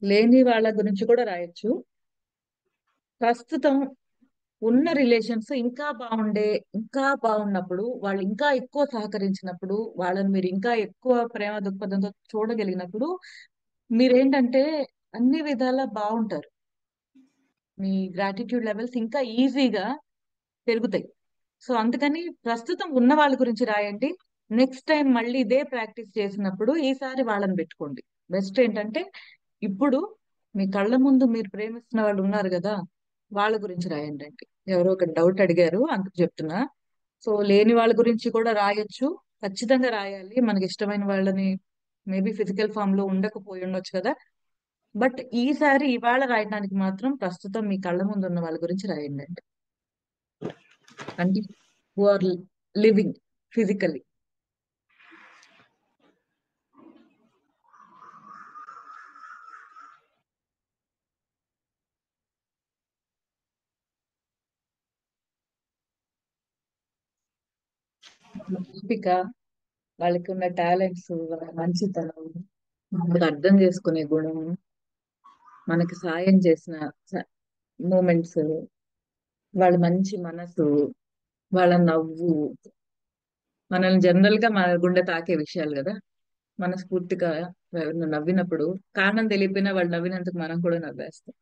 లేని వాళ్ళ గురించి కూడా రాయొచ్చు. ప్రస్తుతం ఉన్న రిలేషన్స్ ఇంకా బాగున్నప్పుడు, వాళ్ళు ఇంకా ఎక్కువ సహకరించినప్పుడు, వాళ్ళని మీరు ఇంకా ఎక్కువ ప్రేమ దృక్పథంతో చూడగలిగినప్పుడు మీరేంటంటే అన్ని విధాలా బాగుంటారు. మీ గ్రాటిట్యూడ్ లెవెల్స్ ఇంకా ఈజీగా పెరుగుతాయి. సో అందుకని ప్రస్తుతం ఉన్న వాళ్ళ గురించి రాయండి. నెక్స్ట్ టైం మళ్ళీ ఇదే ప్రాక్టీస్ చేసినప్పుడు ఈసారి వాళ్ళని పెట్టుకోండి. బెస్ట్ ఏంటంటే ఇప్పుడు మీ కళ్ళ ముందు మీరు ప్రేమిస్తున్న వాళ్ళు ఉన్నారు కదా, వాళ్ళ గురించి రాయండి అండి. ఎవరో ఒక డౌట్ అడిగారు అందుకు చెప్తున్నా. సో లేని వాళ్ళ గురించి కూడా రాయొచ్చు, ఖచ్చితంగా రాయాలి. మనకి ఇష్టమైన వాళ్ళని మేబీ ఫిజికల్ ఫామ్ లో ఉండకపోయి ఉండొచ్చు కదా, బట్ ఈసారి ఇవాళ రాయడానికి మాత్రం ప్రస్తుతం మీ కళ్ళ ముందు ఉన్న వాళ్ళ గురించి రాయండి అండి. అంటే హు ఆర్ లివింగ్ ఫిజికల్లీ. ఓపిక, వాళ్ళకి ఉన్న టాలెంట్స్, వాళ్ళ మంచితనం, మనకు అర్థం చేసుకునే గుణం, మనకి సాయం చేసిన మూమెంట్స్, వాళ్ళ మంచి మనసు, వాళ్ళ నవ్వు, మనల్ని జనరల్ గా మన గుండె తాకే విషయాలు కదా. మనస్ఫూర్తిగా ఎవరిని నవ్వినప్పుడు కారణం తెలియపోయినా వాళ్ళు నవ్వినందుకు మనం కూడా నవ్వేస్తాం.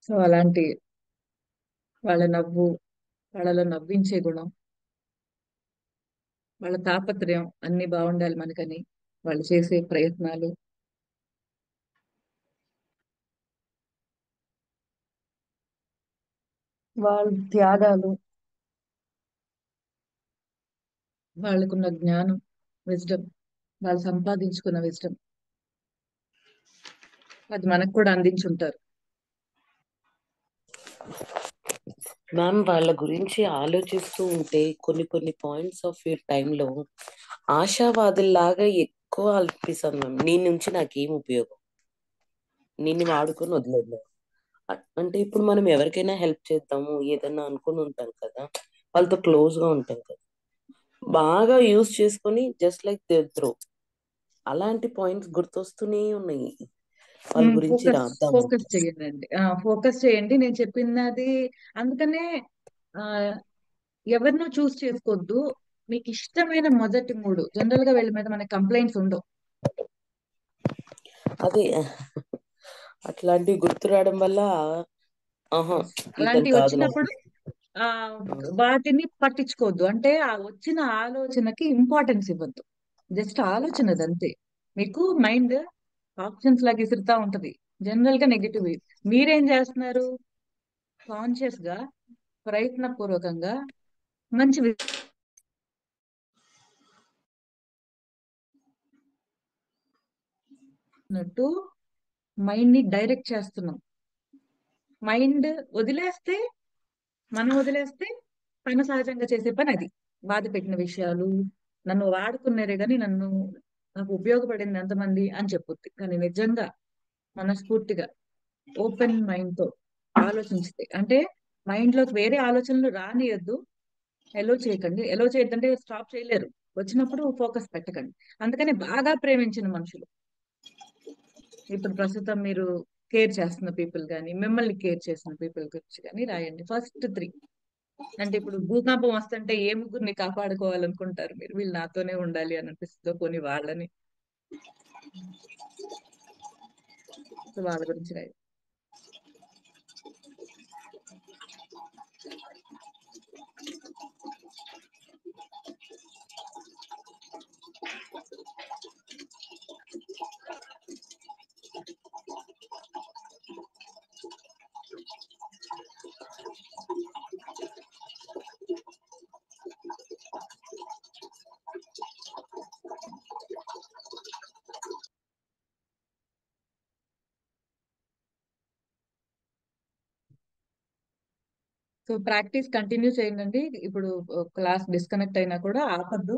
సో అలాంటి వాళ్ళ నవ్వు, వాళ్ళలో నవ్వించే గుణం, వాళ్ళ తాపత్రయం అన్ని బాగుండాలి మనకని వాళ్ళు చేసే ప్రయత్నాలు, వాళ్ళ త్యాగాలు, వాళ్ళకున్న జ్ఞానం, విజ్డమ్, వాళ్ళు సంపాదించుకున్న విజ్డమ్, అది మనకు కూడా అందించుంటారు. మ్యామ్ వాళ్ళ గురించి ఆలోచిస్తూ ఉంటే కొన్ని పాయింట్స్ ఆఫ్ వ్యూ టైంలో ఆశావాదుల్లాగా ఎక్కువ అనిపిస్తుంది మ్యామ్. నీ నుంచి నాకేం ఉపయోగం, నిన్ను వాడుకొని వదిలేదు. అంటే ఇప్పుడు మనం ఎవరికైనా హెల్ప్ చేద్దాము ఏదన్నా అనుకుని ఉంటాం కదా, వాళ్ళతో క్లోజ్ గా ఉంటాం కదా, బాగా యూజ్ చేసుకొని జస్ట్ లైక్ త్రో అలాంటి పాయింట్స్ గుర్తొస్తూనే ఉన్నాయి. వాళ్ళ గురించి రాద్దాం. ఫోకస్ చేయండి, ఫోకస్ చేయండి. నేను చెప్పినది అందుకనే ఎవరినో చూస్ చేసుకోవద్దు. మీకు ఇష్టమైన మొదటి 3 జనరల్ గా వీళ్ళ మీద మనకి కంప్లైంట్స్ ఉండవు. అదే అట్లాంటివి గుర్తు రావడం వల్ల అలాంటివి వచ్చినప్పుడు వాటిని పట్టించుకోవద్దు. అంటే ఆ వచ్చిన ఆలోచనకి ఇంపార్టెన్స్ ఇవ్వద్దు. జస్ట్ ఆలోచన అంతే. మీకు మైండ్ ఆప్షన్స్ లాగా విసురుతా ఉంటది జనరల్ గా నెగిటివ్. మీరేం చేస్తున్నారు, కాన్షియస్ గా ప్రయత్నపూర్వకంగా మంచి మైండ్ ని డైరెక్ట్ చేస్తున్నాం. మైండ్ మనం వదిలేస్తే పని సహజంగా చేసే పని అది. బాధ పెట్టిన విషయాలు, నన్ను వాడుకున్నారే కానీ నాకు ఉపయోగపడింది ఎంతమంది అని చెప్పుద్ది. కానీ నిజంగా మనస్ఫూర్తిగా ఓపెన్ మైండ్ తో ఆలోచించితే, అంటే మైండ్ లోకి వేరే ఆలోచనలు రానియద్దు, ఎలో చేయకండి. ఎలో చేయొద్దంటే స్టాప్ చేయలేరు, వచ్చినప్పుడు ఫోకస్ పెట్టకండి. అందుకని బాగా ప్రేమించిన మనుషులు, ఇప్పుడు ప్రస్తుతం మీరు కేర్ చేస్తున్న పీపుల్ కానీ, మిమ్మల్ని కేర్ చేసిన పీపుల్ గురించి కానీ రాయండి. ఫస్ట్ 3 అంటే ఇప్పుడు భూకంపం వస్తుంటే ఏ ముగ్గురిని కాపాడుకోవాలనుకుంటారు మీరు? వీళ్ళు నాతోనే ఉండాలి అని అనిపిస్తుందో కొన్ని వాళ్ళని, సో వాళ్ళ గురించి రాయండి. సో ప్రాక్టీస్ కంటిన్యూ చేయండి. ఇప్పుడు క్లాస్ డిస్కనెక్ట్ అయినా కూడా ఆపద్దు.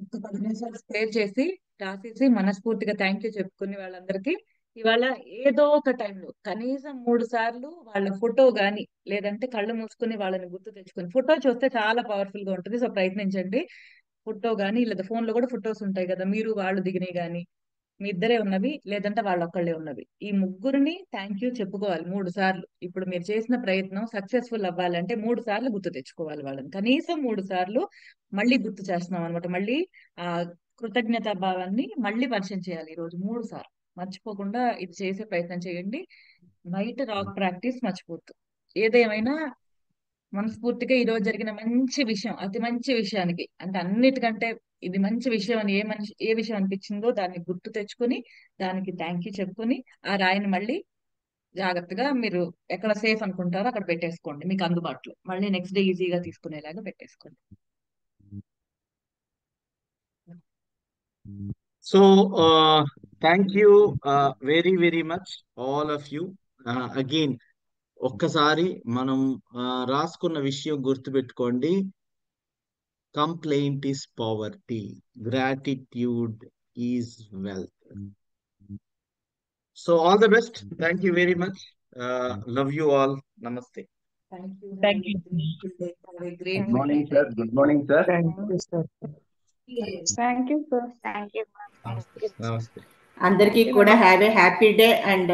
ఒక 10 నిమిషాలు స్పేర్ చేసి రాసేసి మనస్ఫూర్తిగా థ్యాంక్ యూ చెప్పుకుని వాళ్ళందరికీ ఇవాళ ఏదో ఒక టైంలో కనీసం 3 సార్లు వాళ్ళ ఫోటో గాని, లేదంటే కళ్ళు మూసుకుని వాళ్ళని గుర్తు తెచ్చుకుని, ఫోటో చూస్తే చాలా పవర్ఫుల్ గా ఉంటుంది. సో ప్రయత్నించండి. ఫోటో గానీ, లేదా ఫోన్ లో కూడా ఫొటోస్ ఉంటాయి కదా, మీరు వాళ్ళు దిగినవి గానీ, మీ ఇద్దరే ఉన్నవి లేదంటే వాళ్ళొక్కళ్ళే ఉన్నవి, ఈ ముగ్గురిని థ్యాంక్ యూ చెప్పుకోవాలి 3 సార్లు. ఇప్పుడు మీరు చేసిన ప్రయత్నం సక్సెస్ఫుల్ అవ్వాలంటే 3 సార్లు గుర్తు తెచ్చుకోవాలి వాళ్ళని, కనీసం 3 సార్లు మళ్ళీ గుర్తు చేస్తున్నాం అనమాట. మళ్ళీ ఆ కృతజ్ఞతా భావాన్ని మళ్ళీ పరిచయం చేయాలి. ఈ రోజు 3 సార్లు మర్చిపోకుండా ఇది చేసే ప్రయత్నం చేయండి. బయట రాక్ ప్రాక్టీస్ మర్చిపోద్దు. ఏదేమైనా మనస్ఫూర్తిగా ఈ రోజు జరిగిన మంచి విషయం, అతి మంచి విషయానికి, అంటే అన్నిటికంటే ఇది మంచి విషయం అని ఏ విషయం అనిపించిందో దాన్ని గుర్తు తెచ్చుకొని దానికి థ్యాంక్ యూ చెప్పుకొని ఆ రాయిని మళ్ళీ జాగ్రత్తగా మీరు ఎక్కడ సేఫ్ అనుకుంటారో అక్కడ పెట్టేసుకోండి, మీకు అందుబాటులో. మళ్ళీ నెక్స్ట్ డే ఈజీగా తీసుకునేలాగా పెట్టేసుకోండి. So thank you very very much all of you. Again ఒక్కసారి మనం రాసుకున్న విషయం గుర్తుపెట్టుకోండి. Complaint is poverty, gratitude is wealth. So all the best. Thank you very much. Love you all. నమస్తే. Thank you. Have a great morning, sir. Good morning, sir. Thank you, sir. Thank you, sir. Thank you. నమస్తే. అందరికీ కూడా have a happy day and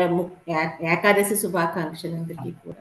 Ekadashi శుభాకాంక్షలు అందరికీ కూడా.